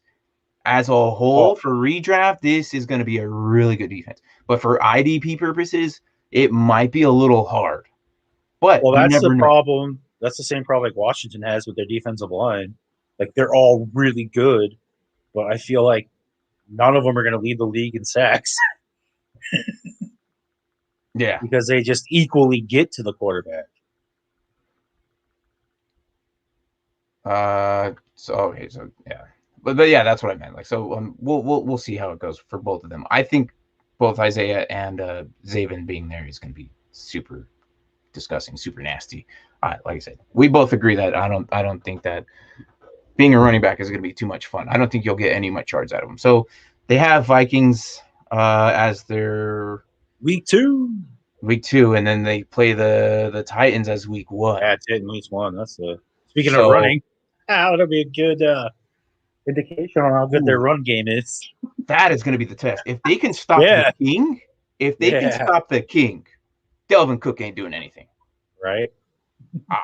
As a whole, for redraft, this is going to be a really good defense. But for IDP purposes, it might be a little hard. But that's the problem. That's the same problem like Washington has with their defensive line. Like they're all really good, but I feel like none of them are going to lead the league in sacks. Yeah, because they just equally get to the quarterback. So yeah, but yeah, that's what I meant. Like, so we'll see how it goes for both of them. I think both Isaiah and Zaven being there is going to be super disgusting, super nasty. Like I said, we both agree that I don't think that being a running back is going to be too much fun. I don't think you'll get any much yards out of them. So they have Vikings as their week 2, and then they play the Titans as week 1. Yeah, it's hitting week 1. That's the speaking of running. That'll be a good indication on how good their run game is. That is going to be the test. If they can stop the king, can stop the king, Delvin Cook ain't doing anything. Right.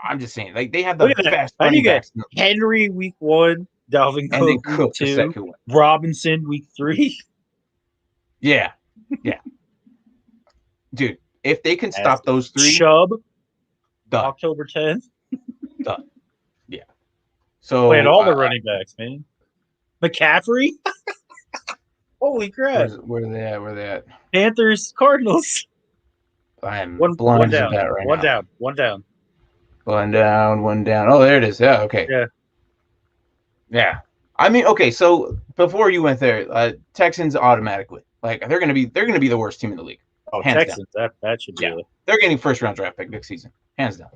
I'm just saying, like they have the best running running backs. Henry week 1, Delvin Cook, and then Cook week 2, the second one. Robinson week 3. Yeah. Dude, if they can stop those 3, Chubb, done. October 10th. Done. Yeah. So playing all the running backs, man. McCaffrey. Holy crap! Where are they at? Panthers, Cardinals. I'm one blind down. to that right one now. down. One down. One down. Oh, there it is. Yeah. Okay. Yeah. I mean, okay. So before you went there, Texans automatic win. Like they're gonna be the worst team in the league. Oh, hands Texans. Down. That should be. Yeah. They're getting first round draft pick next season, hands down.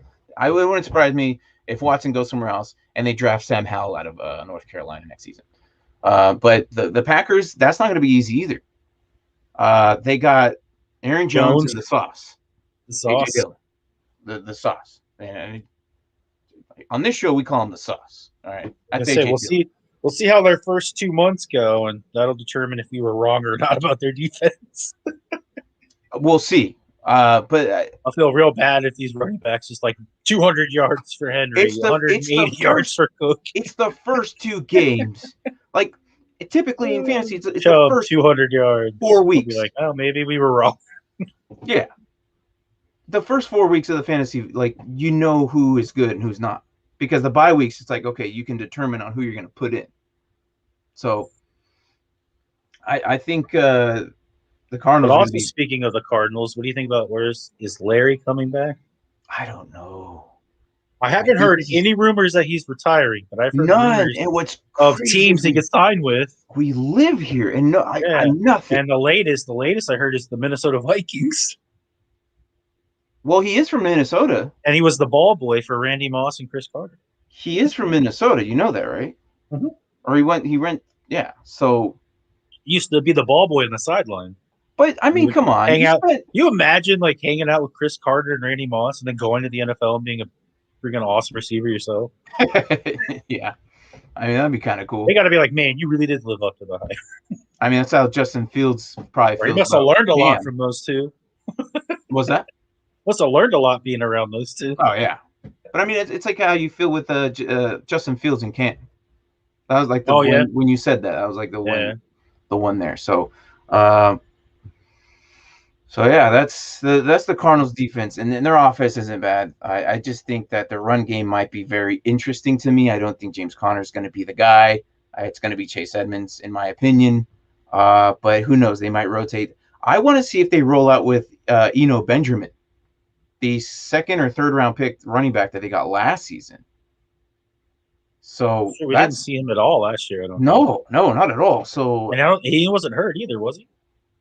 It wouldn't surprise me if Watson goes somewhere else and they draft Sam Howell out of North Carolina next season. But the Packers, that's not going to be easy either. They got Aaron Jones and the sauce. The sauce. The sauce. And on this show, we call him the sauce. All right. We'll see how their first 2 months go, and that'll determine if we were wrong or not about their defense. We'll see. But I feel real bad if these running backs just like 200 yards for Henry, It's the- 180 it's the yards for Cook. it's the first 2 games. Like typically in fantasy, it's the Chubb, first 200 yards. 4 We'll weeks. be like, oh, maybe we were wrong. Yeah. The first 4 weeks of the fantasy, like, you know who is good and who's not. Because the bye weeks, it's like, okay, you can determine on who you're going to put in. So I think the Cardinals But are also, going to be. speaking of the Cardinals, what do you think about is Larry coming back? I don't know. I I haven't think heard this is- any rumors that he's retiring, but I've heard None. rumors And what's of crazy teams is he gets signed with. we live here and Yeah. nothing. And the latest I heard is the Minnesota Vikings. Well, he is from Minnesota. And he was the ball boy for Randy Moss and Chris Carter. He is from Minnesota. You know that, right? Mhm. Or he went. Yeah. So, He used to be the ball boy on the sideline. but I mean, would come on. hang You out- spent- You imagine like hanging out with Chris Carter and Randy Moss and then going to the NFL and being a freaking awesome receiver yourself. Yeah. I mean, that'd be kind of cool. They got to be like, man, you really did live up to the hype. I mean, that's how Justin Fields probably Or he feels. must have about learned a lot Cam. from those two. Was that? Must have learned a lot being around those two. Oh yeah. But I mean, it's like how you feel with Justin Fields and Cam. That was like the one, yeah. when you said that. I was like Yeah. the one there. So, yeah, that's the Cardinals' defense, and their offense isn't bad. I just think that the run game might be very interesting to me. I don't think James Conner is going to be the guy. It's going to be Chase Edmonds, in my opinion. But who knows? They might rotate. I want to see if they roll out with Eno Benjamin, the 2nd or 3rd round pick running back that they got last season. So We didn't see him at all last year. I don't think. no, not at all. So And he wasn't hurt either, was he?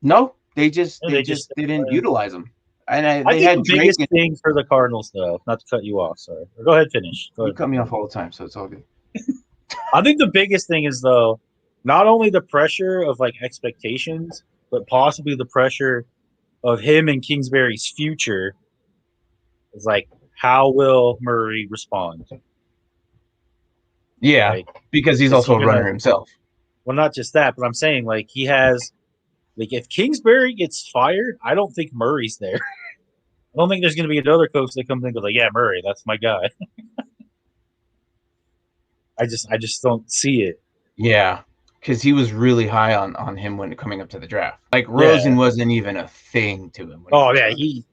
no, they just No, they they just just- didn't utilize him. And I they think had the Drake. biggest thing for the Cardinals, though, not to cut you off, sorry. Go ahead, finish. Go You ahead. cut me off all the time, so it's all good. I think the biggest thing is, though, not only the pressure of like expectations, but possibly the pressure of him and Kingsbury's future. Is like, how will Murray respond? Yeah, Like, because he's is also he a runner gonna- himself. Well, not just that, but I'm saying like he has, like if Kingsbury gets fired, I don't think Murray's there. I don't think there's going to be another coach that comes in and goes like, yeah, Murray, that's my guy. I just don't see it. Yeah, because he was really high on him when coming up to the draft. Like Rosen wasn't even a thing to him. when Oh was yeah, drafted.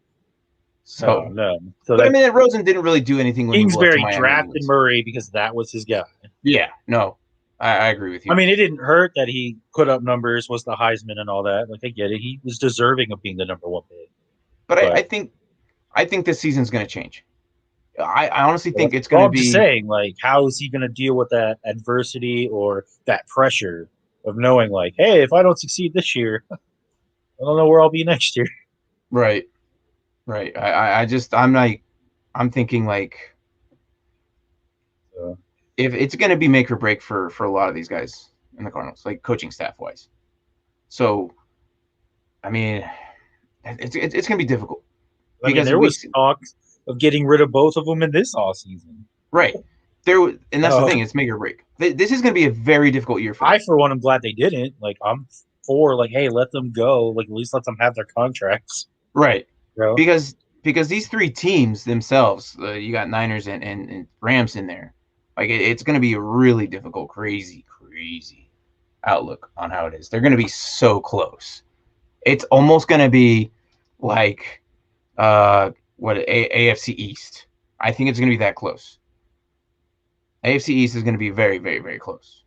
so So, no. So but I that mean, Rosen didn't really do anything when Kingsbury he left Miami drafted anyways. Murray because that was his guy. Yeah, no, I agree with you. I mean, it didn't hurt that he put up numbers, was the Heisman and all that. Like I get it, he was deserving of being the number 1 pick. but but- I think this season's going to change. I honestly think it's Well, going I'm to just be. saying, like, how is he going to deal with that adversity or that pressure of knowing, like, hey, if I don't succeed this year, I don't know where I'll be next year. Right. I'm thinking like, Yeah. if it's going to be make or break for a lot of these guys in the Cardinals, like coaching staff wise. So, I mean, it's going to be difficult. I mean, Because there we was see- talk of getting rid of both of them in this offseason. Right. And that's the Oh. thing. It's make or break. This is going to be a very difficult year for them. I, for one, am glad they didn't. Like, I'm for, like, hey, let them go. Like, at least let them have their contracts. Right. You know? Because these 3 teams themselves, you got Niners and Rams in there. Like it's going to be a really difficult, crazy outlook on how it is. They're going to be so close. It's almost going to be like AFC East. I think it's going to be that close. AFC East is going to be very, very, very close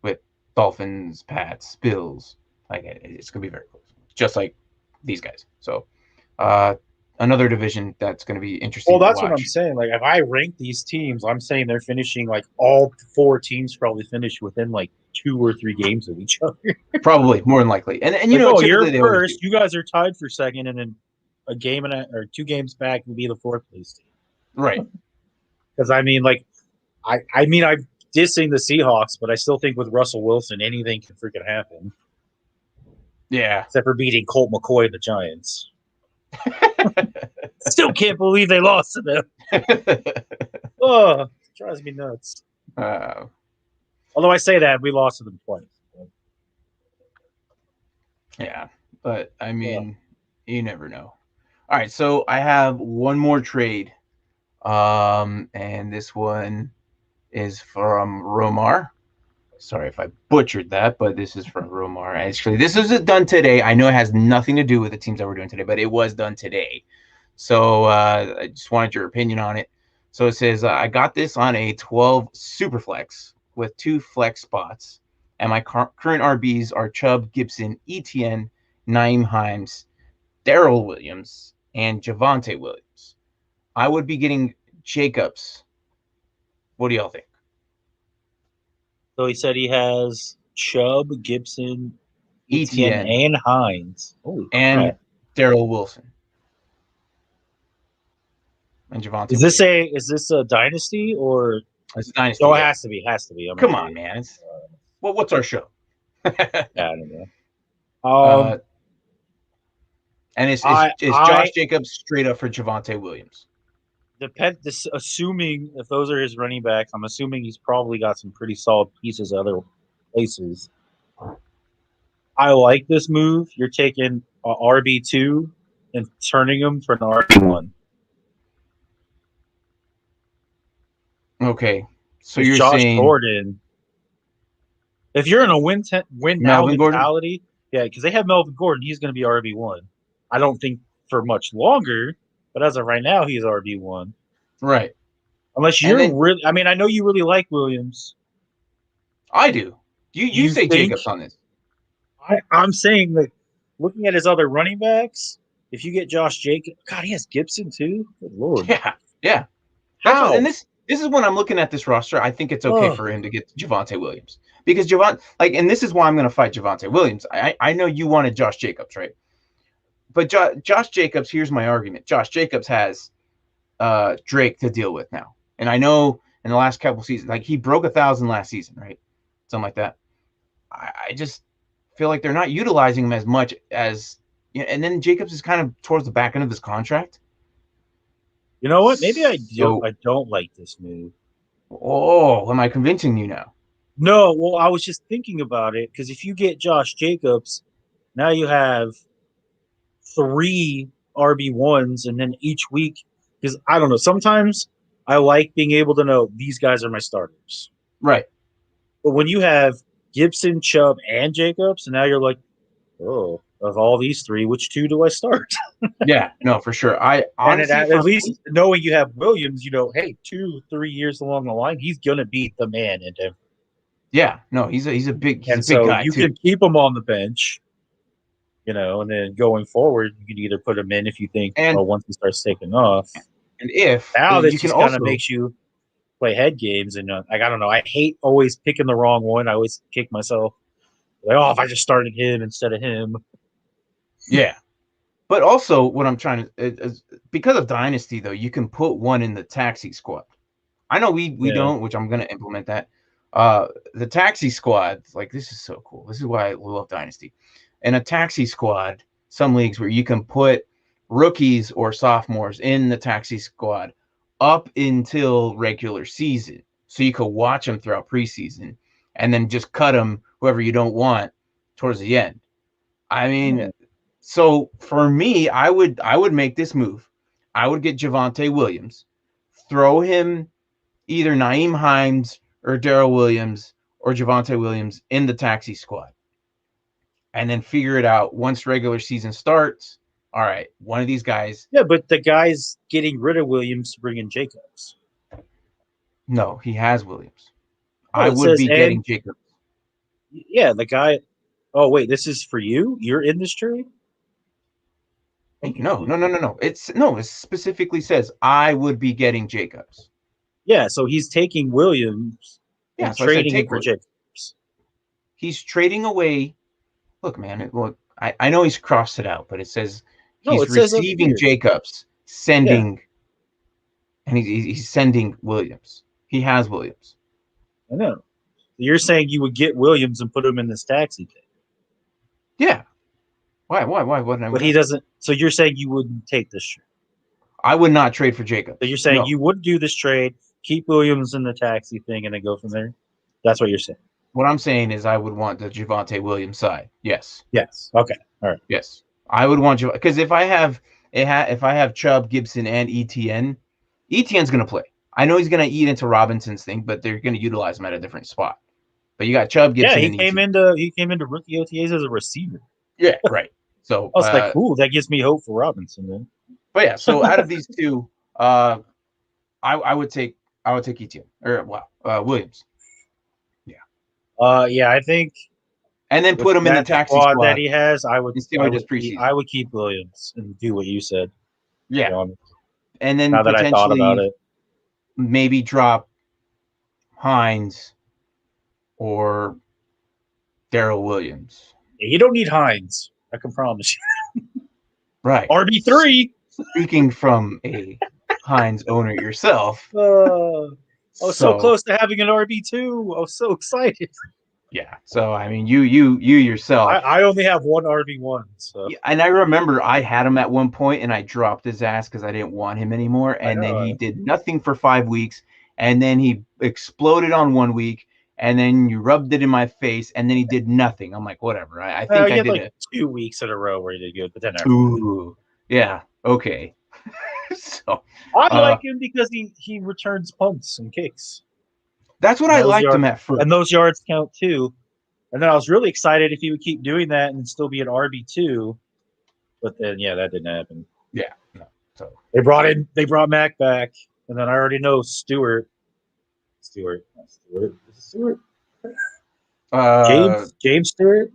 with Dolphins, Pats, Bills. Like it's going to be very close, just like these guys. So another division that's going to be interesting. Well, to that's what I'm watch. saying. Like, if I rank these teams, I'm saying they're finishing, like, all 4 teams probably finish within, like, 2 or 3 games of each other. Probably more than likely. And you Like, know, you're typically they always first. You guys are tied for second, and then a game or 2 games back will be the 4th place team. do. Right. Because I mean, like, I mean, I'm dissing the Seahawks, but I still think with Russell Wilson, anything can freaking happen. Yeah. Except for beating Colt McCoy and the Giants. Still can't believe they lost to them. Oh, it drives me nuts. Although I say that we lost to them twice. Yeah. But I mean, you never know. All right, so I have one more trade, and this one is from Romar. Sorry if I butchered that, but this is from Romar. Actually, this was done today. I know it has nothing to do with the teams that we're doing today, but it was done today. So I just wanted your opinion on it. So it says, I got this on a 12 Superflex with 2 flex spots, and my current RBs are Chubb, Gibson, ETN, Naeem Hines, Darrell Williams, and Javonte Williams. I would be getting Jacobs. What do y'all think? So he said he has Chubb, Gibson, ETN, ETN and Hines. Holy and crap. Darrell Wilson and Javonte. Is this a dynasty or? It's a dynasty. Oh, it yeah. has to be. Come on, man. What's our show? Yeah, I don't know. And it's Josh Jacobs straight up for Javonte Williams. Assuming if those are his running backs, I'm assuming he's probably got some pretty solid pieces other places. I like this move. You're taking a RB2 and turning him for an RB1. Okay, so you're Josh saying Gordon. If you're in a win now mentality, yeah, because they have Melvin Gordon, he's going to be RB1. I don't think for much longer, but as of right now, he's RB1. Right. Unless you're really, I mean, I know you really like Williams. I do. You say Jacobs on this. I'm saying that looking at his other running backs, if you get Josh Jacobs, God, he has Gibson too. Good Lord. Yeah. How? And this is when I'm looking at this roster. I think it's okay for him to get Javonte Williams because and this is why I'm going to fight Javonte Williams. I know you wanted Josh Jacobs, right? But Josh Jacobs, here's my argument. Josh Jacobs has Drake to deal with now, and I know in the last couple seasons, like he broke 1,000 last season, right? Something like that. I just feel like they're not utilizing him as much as, and then Jacobs is kind of towards the back end of his contract. You know what? Maybe I don't like this move. Oh, am I convincing you now? No, well, I was just thinking about it because if you get Josh Jacobs, now you have 3 RB1s, and then each week, because I don't know, sometimes I like being able to know these guys are my starters. Right. But when you have Gibson, Chubb, and Jacobs, and now you're like, oh, of all these 3, which 2 do I start? Yeah, no, for sure. I honestly, at least knowing you have Williams, you know, hey, 2-3 years along the line, he's gonna be the man in Denver. Yeah, no, he's a big guy. You can keep him on the bench, you know, and then going forward, you can either put him in if you think, once he starts taking off. And if now that just kind of makes you play head games, and like I don't know, I hate always picking the wrong one. I always kick myself like, oh, if I just started him instead of him. Yeah, but also what I'm trying to is because of Dynasty though, you can put one in the taxi squad. I know we don't, which I'm going to implement that. The taxi squad, like this is so cool. This is why I love Dynasty. In a taxi squad, some leagues where you can put rookies or sophomores in the taxi squad up until regular season, so you could watch them throughout preseason, and then just cut them whoever you don't want towards the end. I mean, so for me, I would make this move. I would get Javonte Williams, throw him either Naeem Hines or Darrell Williams or Javonte Williams in the taxi squad, and then figure it out once regular season starts. All right, one of these guys. Yeah, but the guy's getting rid of Williams to bring in Jacobs. No, he has Williams. I would be getting Jacobs. Yeah, the guy. Oh wait, this is for you. You're in this trade. No. It specifically says I would be getting Jacobs. Yeah, so he's taking Williams. Yeah, so trading him for Jacobs. He's trading away. Look, man. I know he's crossed it out, but it says he's receiving Jacobs, sending, and he's sending Williams. He has Williams. I know. You're saying you would get Williams and put him in this taxi thing. Yeah. Why wouldn't I? But he doesn't. So you're saying you wouldn't take this trade? I would not trade for Jacobs. So you're saying you would do this trade, keep Williams in the taxi thing, and then go from there? That's what you're saying. What I'm saying is I would want the Javonte Williams side. Yes. Yes. Okay. All right. Yes. I would want you because if I have if I have Chubb, Gibson, and ETN's going to play. I know he's going to eat into Robinson's thing, but they're going to utilize him at a different spot. But you got Chubb, Gibson, Yeah, and he came into rookie OTAs as a receiver. Yeah, right. So I was like, cool, that gives me hope for Robinson then. But yeah, so out of these two, I would take ETN or Williams. Yeah, I think. And then put him in the taxi squad that he has. I would keep Williams and do what you said. Yeah, and then now that I thought about it, maybe drop Hines or Darrell Williams. Yeah, you don't need Hines. I can promise you. Right. RB3. Speaking from a Hines owner yourself. I was so close to having an RB2. I was so excited. Yeah. So I mean, you yourself. I only have one RB1. So. Yeah, and I remember I had him at one point, and I dropped his ass because I didn't want him anymore. And then he did nothing for 5 weeks, and then he exploded on 1 week, and then you rubbed it in my face, and then he did nothing. I'm like, whatever. I think I did like 2 weeks in a row where he did good, but then yeah, okay. So I like him because he returns punts and kicks. That's what I liked him at first. And those yards count too. And then I was really excited if he would keep doing that and still be an RB2. But then, yeah, that didn't happen. Yeah. No. So they brought Mac back. And then I already know Stewart. Is it Stewart? James Stewart?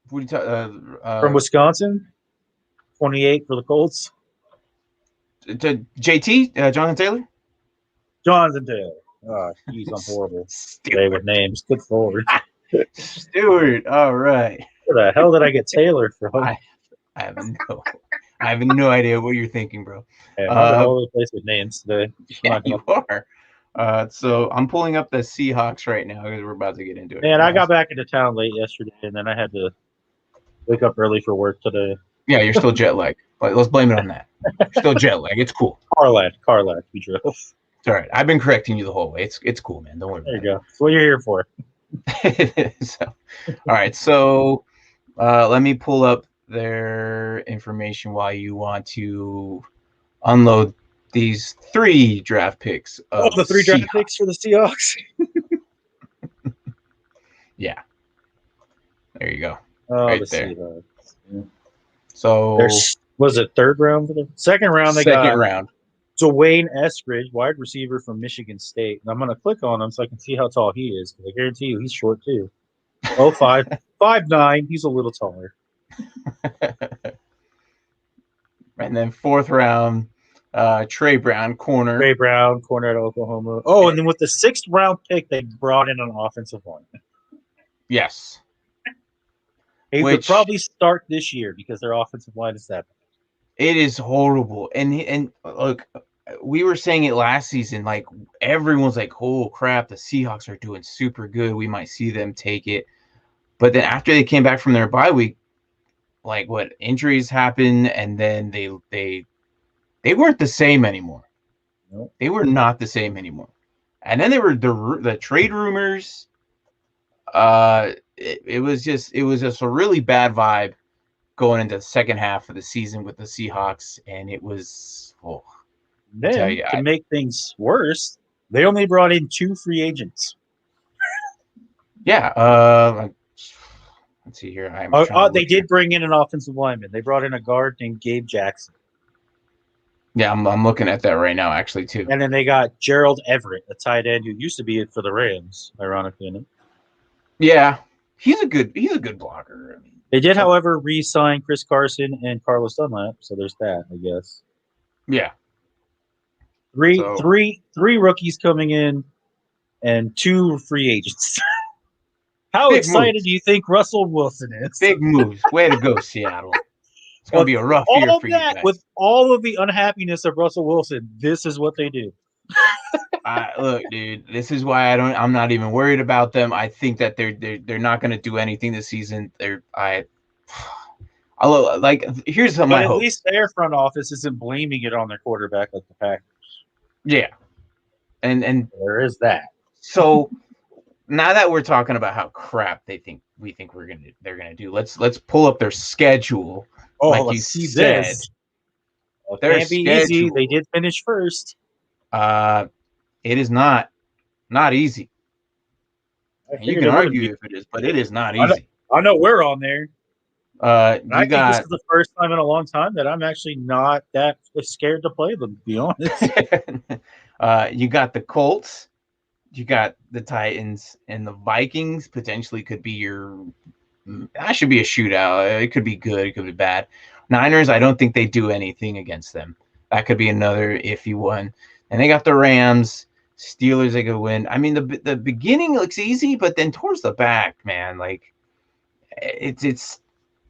What are you from Wisconsin. 28 for the Colts. JT? Jonathan Taylor? Jonathan Taylor. Oh, geez, I'm horrible today with names. Good forward. Stewart. All right. Where the hell did I get Taylor from? I have no idea what you're thinking, bro. Hey, I'm all over the place with names today. Yeah, you are. So I'm pulling up the Seahawks right now because we're about to get into it. Man, I got back into town late yesterday, and then I had to wake up early for work today. Yeah, you're still jet lagged. Let's blame it on that. You're still jet lag. It's cool. Car lag. We drove. It's all right. I've been correcting you the whole way. It's cool, man. Don't worry. There you go. That's what you're here for. All right. So let me pull up their information while you want to unload these 3 draft picks. The 3 draft picks for the Seahawks. Yeah. There you go. Oh, right the there. Seahawks. Yeah. So was it 3rd round for the second round? They got round. Dwayne Eskridge, wide receiver from Michigan State. And I'm going to click on him so I can see how tall he is, because I guarantee you he's short too. 5'9". He's a little taller. And then 4th round, Trey Brown, corner. Trey Brown, corner at Oklahoma. Oh, and then with the 6th round pick, they brought in an offensive lineman. Yes. He would probably start this year because their offensive line is that bad. It is horrible. And look, we were saying it last season, like everyone's like, oh crap, the Seahawks are doing super good. We might see them take it. But then after they came back from their bye week, like what injuries happened, and then they weren't the same anymore. Nope. They were not the same anymore. And then there were the trade rumors. It was just a really bad vibe going into the second half of the season with the Seahawks, and it was to make things worse, they only brought in 2 free agents. Yeah, let's see here. They did bring in an offensive lineman. They brought in a guard named Gabe Jackson. Yeah, I'm looking at that right now, actually, too. And then they got Gerald Everett, a tight end who used to be it for the Rams, ironically enough. Yeah, he's a good blocker. I mean, they did, however, re-sign Chris Carson and Carlos Dunlap, so there's that, I guess. Yeah. Three rookies coming in and 2 free agents. How excited do you think Russell Wilson is? Big moves. Way to go, Seattle. It's going to be a rough year for you guys. With all of the unhappiness of Russell Wilson, this is what they do. Look, dude, this is why I'm not even worried about them. I think that they're not going to do anything this season. Here's some. But at least their front office isn't blaming it on their quarterback like the Packers. Yeah, and there is that. So now that we're talking about how crap they're gonna do, let's pull up their schedule. Oh, like you said. Well, it Their can't be easy. schedule- They did finish first. It is not easy. I You figured can it wouldn't argue be. if it is, but it is not I know- easy. I know we're on there. And I You think this got is the first time in a long time that I'm actually not that scared to play them, to be honest. you got the Colts, you got the Titans, and the Vikings potentially could be your. That should be a shootout. It could be good. It could be bad. Niners, I don't think they do anything against them. That could be another iffy one. And they got the Rams, Steelers. They could win. I mean, the beginning looks easy, but then towards the back, man, like it's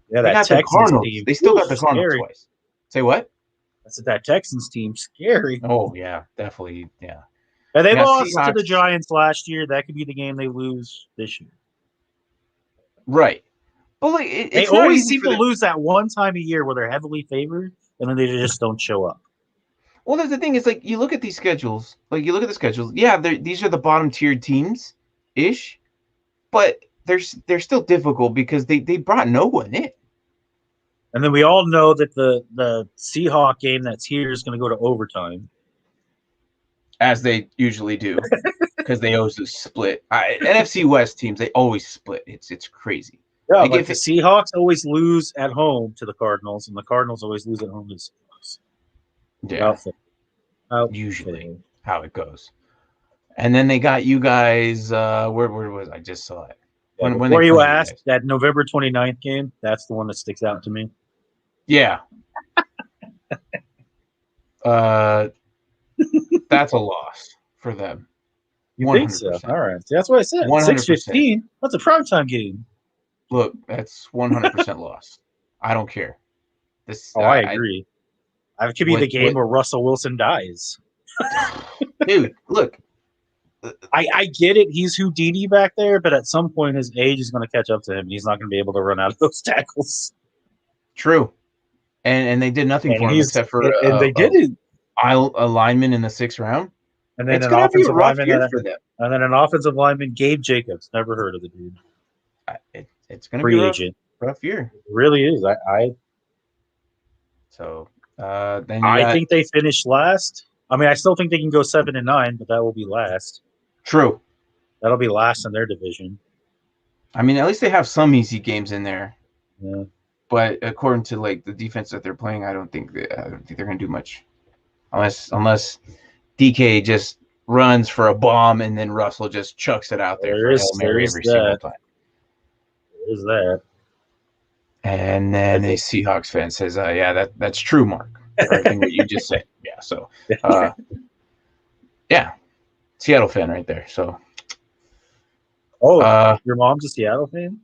Yeah, they that got the Texans Cardinals. team. They still got Oof, the Cardinals scary. twice. Say what? That's that Texans team. Scary. Oh yeah, definitely. Yeah. And they Yeah, lost to the Seahawks. Giants last year. That could be the game they lose this year. Right. But like, They it's not always easy seem for to lose that one time a year where they're heavily favored, and then they just don't show up. Well, that's the thing. Is like you look at these schedules. Like you look at the schedules. Yeah, these are the bottom tier teams, ish, but they're still difficult because they brought no one in. And then we all know that the Seahawk game that's here is going to go to overtime. As they usually do, because they always split. NFC West teams, they always split. It's crazy. Yeah, Like, like if the it- Seahawks always lose at home to the Cardinals, and the Cardinals always lose at home to the Seahawks. Yeah, Outfit. usually how it goes. And then they got you guys. Where was I? Just saw it. Yeah, When before they you play ask, guys. that November 29th game, that's the one that sticks out to me. Yeah. That's a loss for them. You think so? 100%. All right. See, that's what I said. 100%. 6:15. That's a primetime game. Look, that's 100% loss. I don't care. This. Oh, I agree. It could be the game where Russell Wilson dies. Dude, look. I get it. He's Houdini back there, but at some point his age is going to catch up to him. He's not going to be able to run out of those tackles. True. And they did nothing for him except for and they didn't. A lineman in the 6th round. And then It's an going to be a offensive rough lineman, year for them. and then an offensive lineman, Gabe Jacobs. Never heard of the dude. It's going to Free be a agent. rough year. It really is. So then you I got, think they finished last. I mean, I still think they can go 7-9, but that will be last. true. That'll be last in their division. I mean, at least they have some easy games in there. Yeah. But according to like the defense that they're playing, I don't think they're going to do much, unless DK just runs for a bomb and then Russell just chucks it out there for Hail Mary every single time. There's that. And then a Seahawks fan says, "Yeah, that's true, Mark. For everything that you just said." Yeah. So, yeah, Seattle fan right there. So, Oh, your mom's a Seattle fan?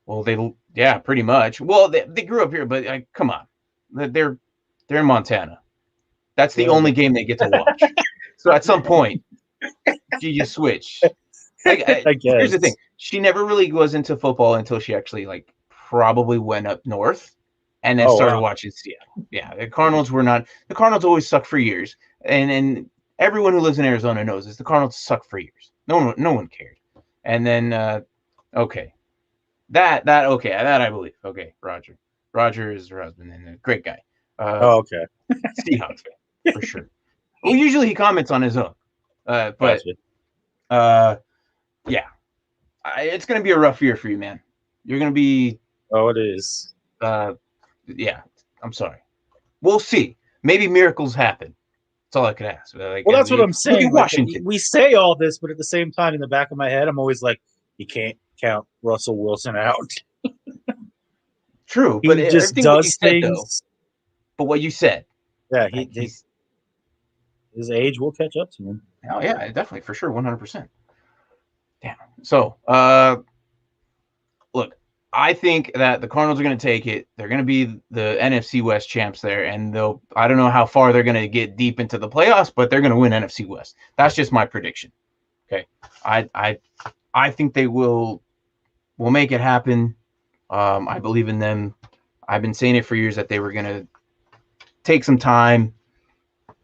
well, yeah, pretty much. Well, they grew up here, but come on, they're in Montana. That's the only game they get to watch. So at some point, you switch. I guess. Here's the thing: she never really was into football until she actually probably went up north, and then started watching Seattle. Yeah, the Cardinals were not. The Cardinals always suck for years, and everyone who lives in Arizona knows this. The Cardinals suck for years. No one cared. And then okay. That I believe. Okay, Roger is her husband and a great guy. Okay. Seahawks fan for sure. Well, usually he comments on his own, but Gotcha. yeah, it's gonna be a rough year for you, man. You're gonna be. Oh, it is. Yeah. I'm sorry. We'll see. Maybe miracles happen. That's all I could ask. Well, that's what I'm saying. Like, Washington. we say all this, but at the same time, in the back of my head, I'm always like, you can't count Russell Wilson out. True, He but just everything what you does said, though, things. but what you said. Yeah, He's, his age will catch up to him. oh yeah, definitely for sure, 100%. Damn. So, look, I think that the Cardinals are going to take it. They're going to be the NFC West champs there, and I don't know how far they're going to get deep into the playoffs, but they're going to win NFC West. That's just my prediction. Okay, I think they will make it happen. I believe in them. I've been saying it for years that they were going to take some time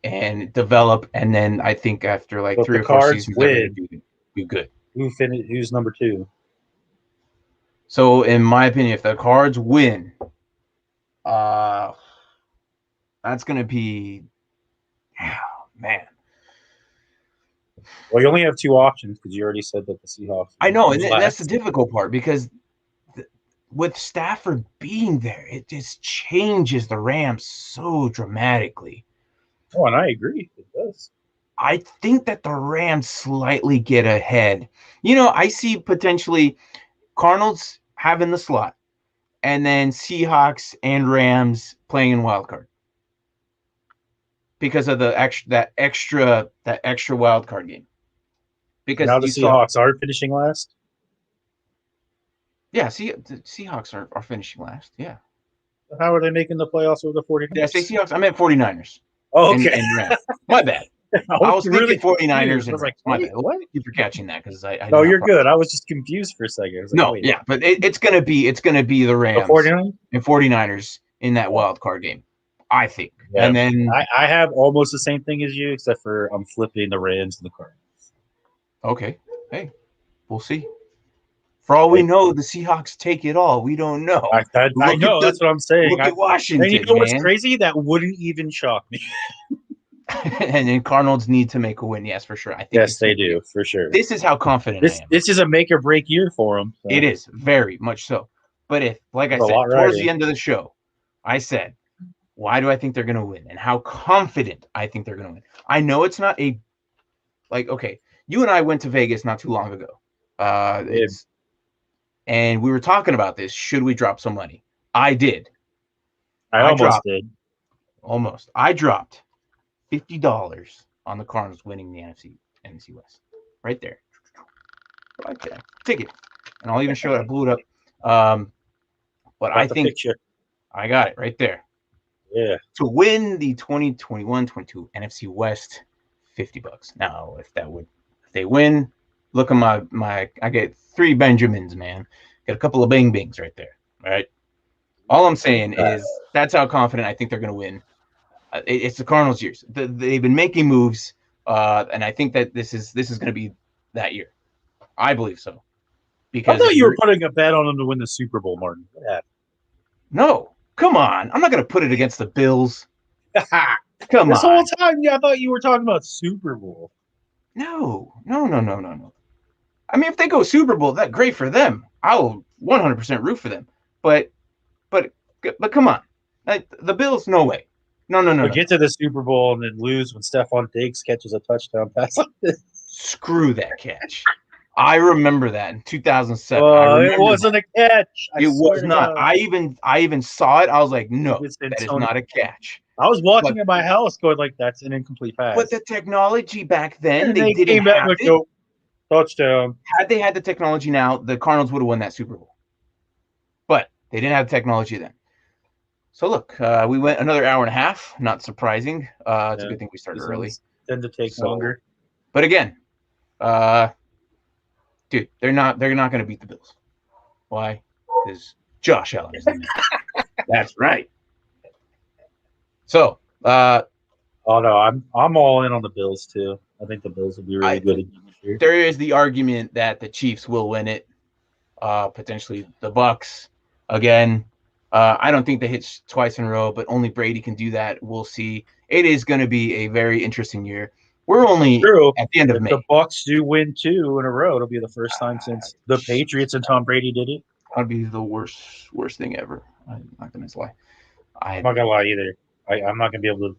and develop, and then I think after But 3 the or 4 Cards seasons, win. they're going to do good. Who's number 2? So, in my opinion, if the Cards win, I That's going to be, man. Well, you only have two options because you already said that the Seahawks. I know, and that's the last. difficult part because with Stafford being there, it just changes the Rams so dramatically. Oh, and I agree. It does. I think that the Rams slightly get ahead. You know, I see potentially Cardinals having the slot, and then Seahawks and Rams playing in wild card because of that extra wild card game. Because now the Seahawks are finishing last. Yeah, the Seahawks are finishing last. Yeah. How are they making the playoffs with the 49ers? Did I say Seahawks? I meant 49ers. Oh, okay. And Rams. My bad. I was thinking 49ers. I was like, my wait, bad. what? Thank you for catching that because I No, you're good. I was just confused for a second. I was like, no, wait, yeah, but it's gonna be the Rams the 49ers? and 49ers in that wild card game, I think. Yeah. And then I have almost the same thing as you, except for I'm flipping the Rams and the Cardinals. okay, hey, we'll see. For all we know, the Seahawks take it all. We don't know. I know. That's what I'm saying. Look at Washington, and you know what's man. crazy? That wouldn't even shock me. And then Cardinals need to make a win. Yes, for sure. I think yes, they do, for sure. This is how confident I am. This is a make or break year for them. So. It is very much so. But if, like I said, towards the end of the show, I said, why do I think they're going to win and how confident I think they're going to win? I know it's not okay, you and I went to Vegas not too long ago. And we were talking about this. Should we drop some money? I did. I almost did. Almost. I dropped $50 on the Cardinals winning the NFC West. Right there. Right there. Ticket. And I'll even show it. I blew it up. But I think I got it right there. Yeah. To win the 2021-22 NFC West, $50. Now, if they win, look at my I get 3 Benjamins, man. Get a couple of bang bangs right there. All right. All I'm saying is that's how confident I think they're going to win. It's the Cardinals' years. They've been making moves, and I think that this is going to be that year. I believe so. Because I thought you were putting a bet on them to win the Super Bowl, Martin. Yeah. No, come on. I'm not going to put it against the Bills. Come this on. whole time, I thought you were talking about Super Bowl. No. I mean, if they go Super Bowl, that's great for them. I'll 100% root for them. But come on. The Bills, no way. No. Get to the Super Bowl and then lose when Stephon Diggs catches a touchdown pass. Screw that catch. I remember that in 2007. It wasn't a catch. It was not. I even saw it. I was like, no, that is not a catch. I was walking in my house going like, that's an incomplete pass. But the technology back then, they didn't came back have with it. no touchdown. Had they had the technology now, the Cardinals would have won that Super Bowl. But they didn't have the technology then. So look, we went another hour and a half. Not surprising. It's a good thing we started early. Tend to take longer. But again, dude, they're not going to beat the Bills. Why? Because Josh Allen is in there. That's right. So, oh no, I'm all in on the Bills too. I think the Bills will be really good again this year. There is the argument that the Chiefs will win it. Potentially the Bucks again. I don't think they hit twice in a row, but only Brady can do that. We'll see. It is going to be a very interesting year. We're only at the end of May. The Bucks do win 2 in a row. It'll be the first time since the Patriots and Tom Brady did it. That'd be the worst thing ever. I'm not going to lie. I'm not going to lie either. I'm not going to be able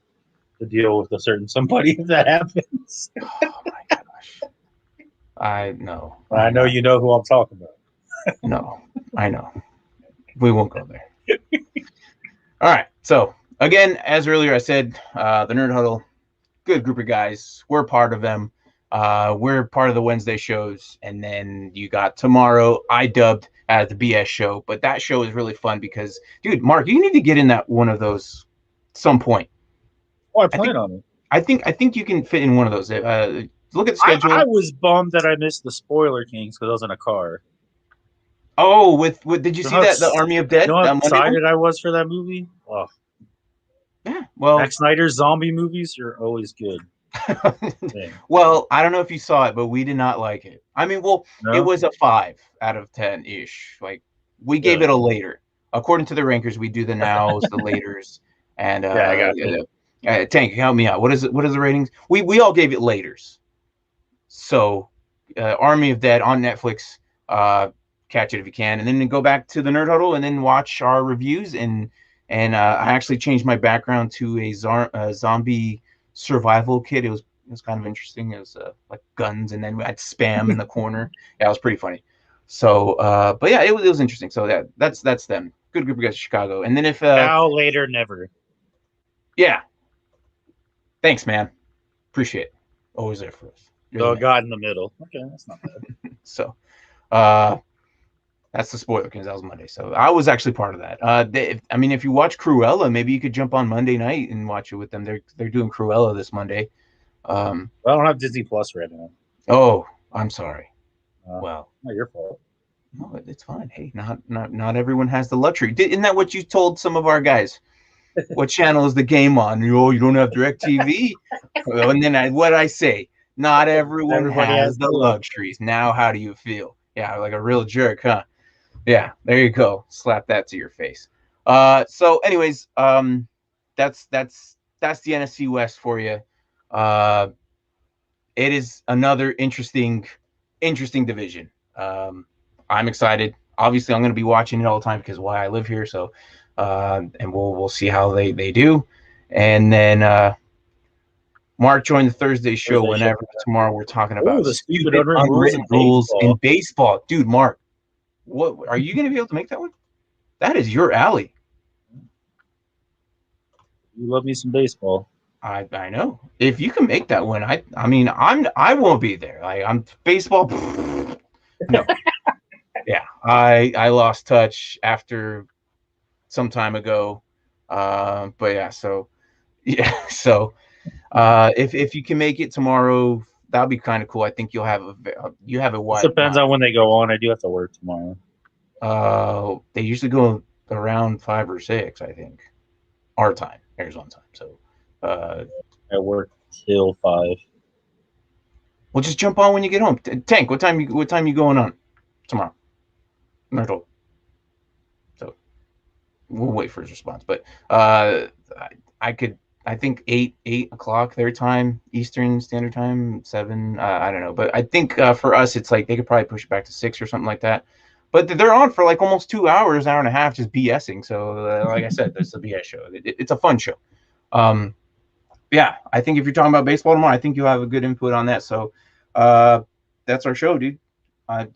to deal with a certain somebody if that happens. Oh my gosh. I know. I know you know who I'm talking about. No, I know. We won't go there. All right. So again, as earlier I said, the Nerd Huddle, good group of guys. We're part of them. We're part of the Wednesday shows, and then you got tomorrow. I dubbed as the BS show, but that show is really fun because, dude, Mark, you need to get in that one of those some point. Oh, I plan on it. I think you can fit in one of those. Look at the schedule. I was bummed that I missed the Spoiler Kings because I was in a car. Oh, with did you see that the Army of Dead? You know how excited I was for that movie? Oh. Yeah. Well, Zack Snyder's zombie movies are always good. Well, I don't know if you saw it, but we did not like it. I mean, It was a 5 out of 10 ish. Like we gave it a later. According to the rankers, we do the nows, the laters, And Yeah, I got it. Tank, help me out. What is it? What is the ratings? We all gave it laters. So, Army of Dead on Netflix. Catch it if you can, and then go back to the Nerd Huddle and then watch our reviews. And I actually changed my background to a zombie survival kit. It was kind of interesting. It was like guns, and then we had spam in the corner. Yeah, it was pretty funny. So, but yeah, it was interesting. So that's them. Good group of guys, Chicago. And then if Now, later, never. yeah, thanks, man. Appreciate it. Always there for us. You're the Oh, man. God in the middle. Okay, that's not bad. So, that's the spoiler because that was Monday. So I was actually part of that. If you watch Cruella, maybe you could jump on Monday night and watch it with them. They're doing Cruella this Monday. Well, I don't have Disney Plus right now. Oh, I'm sorry. Well, not your fault. No, it's fine. Hey, not everyone has the luxury. Isn't that what you told some of our guys? What channel is the game on? You don't have DirecTV. And then what I say? Not everybody has the luxuries. Now, how do you feel? Yeah, like a real jerk, huh? Yeah, there you go. Slap that to your face. So, anyways, that's the NFC West for you. It is another interesting division. I'm excited. Obviously, I'm going to be watching it all the time because why I live here. So, and we'll see how they do. And then Mark joined the Thursday show whenever. Tomorrow we're talking about the stupid unwritten rules in baseball. Dude, Mark, what are you going to be able to make that one? That is your alley. You love me some baseball. I know. If you can make that one, I won't be there. I'm baseball. No. Yeah, I lost touch after some time ago. But yeah, so if you can make it tomorrow, that'll be kind of cool. I think you have a wide. It depends on when they go on. I do have to work tomorrow. They usually go around 5 or 6, I think, our time, Arizona time. So, I work till 5. We'll just jump on when you get home. Tank, what time you going on tomorrow? Myrtle. So we'll wait for his response. But I think 8 o'clock their time, Eastern Standard Time, 7. I don't know, but I think for us it's like they could probably push it back to 6 or something like that. But they're on for like almost 2 hours, hour and a half, just BSing. So like I said, it's a BS show. It's a fun show. Yeah, I think if you're talking about baseball tomorrow, I think you'll have a good input on that. So that's our show, dude.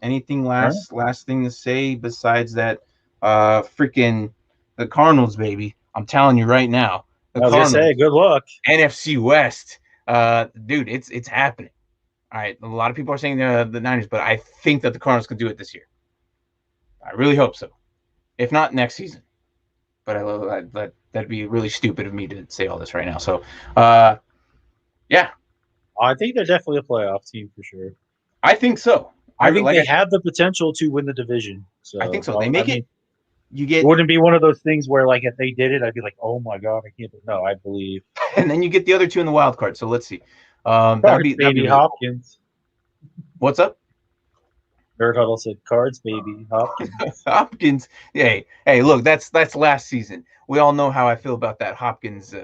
Anything last thing to say besides that? Freaking the Cardinals, baby! I'm telling you right now. I was gonna say, good luck. NFC West, dude, it's happening. All right, a lot of people are saying the Niners, but I think that the Cardinals can do it this year. I really hope so. If not, next season. But that'd be really stupid of me to say all this right now. So, yeah. I think they're definitely a playoff team for sure. I think so. I think they have the potential to win the division. So I think so. They make it. It wouldn't be one of those things where, like, if they did it, I'd be like, "Oh my god, I can't." No, I believe. And then you get the other 2 in the wild card. So let's see. That'd be really Hopkins. Cool. What's up? Nerd Huddle said, "Cards, baby, Hopkins." Hopkins. Hey, look, that's last season. We all know how I feel about that Hopkins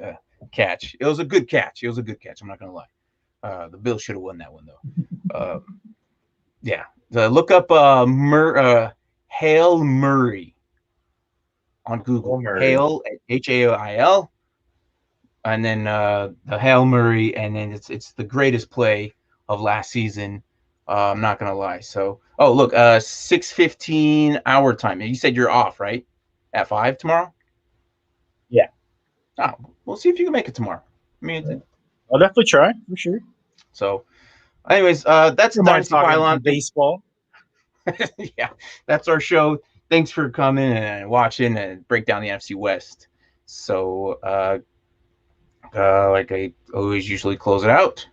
catch. It was a good catch. I'm not gonna lie. The Bills should have won that one though. Yeah. Look up Hail Murray on Google. Hail, Hail, and then the Hail Murray, and then it's the greatest play of last season. I'm not gonna lie. So, look, 6:15 our time. You said you're off, right? At 5 tomorrow? Yeah. Oh, we'll see if you can make it tomorrow. I mean, I'll definitely try for sure. So, anyways, that's Dynasty Pylon baseball. Yeah, that's our show. Thanks for coming and watching and break down the NFC West. So, like I always usually close it out.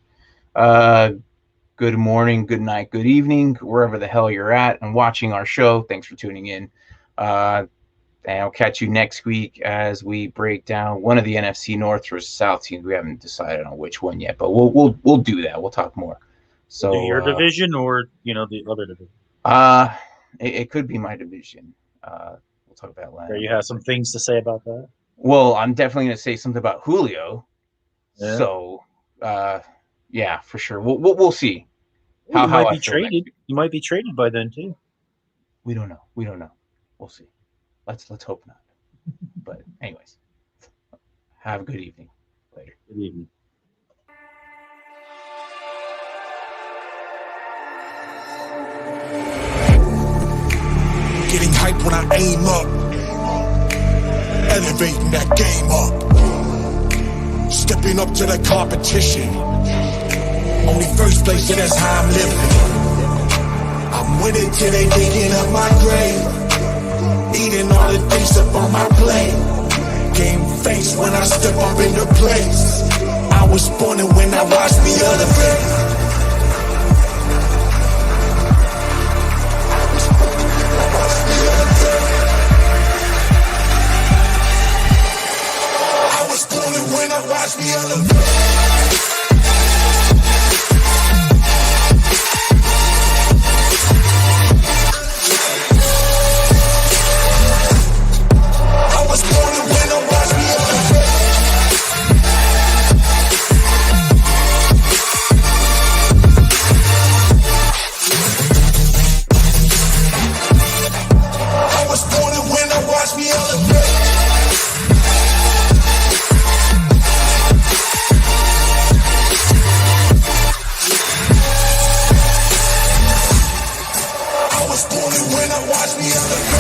Good morning, good night, good evening, wherever the hell you're at and watching our show. Thanks for tuning in. And I'll catch you next week as we break down one of the NFC North or South teams. We haven't decided on which one yet, but we'll do that. We'll talk more. So your division or the other division? It could be my division. We'll talk about that. You have some things to say about that. Well, I'm definitely going to say something about Julio. Yeah. So, yeah, for sure. We'll see. You might I be feel traded. next week. You might be traded by then too. We don't know. We'll see. Let's hope not. But anyways, have a good evening. Later. Good evening. Getting hype when I aim up, elevating that game up, stepping up to the competition. Only first place, and that's how I'm living. I'm winning till they digging up my grave, eating all the things up on my plate. Game face when I step up in the place. I was born and when I watched me elevate. When I watch me elevate. I was born when I watch me elevate. I was born when I watch me elevate. When I watch me elevate.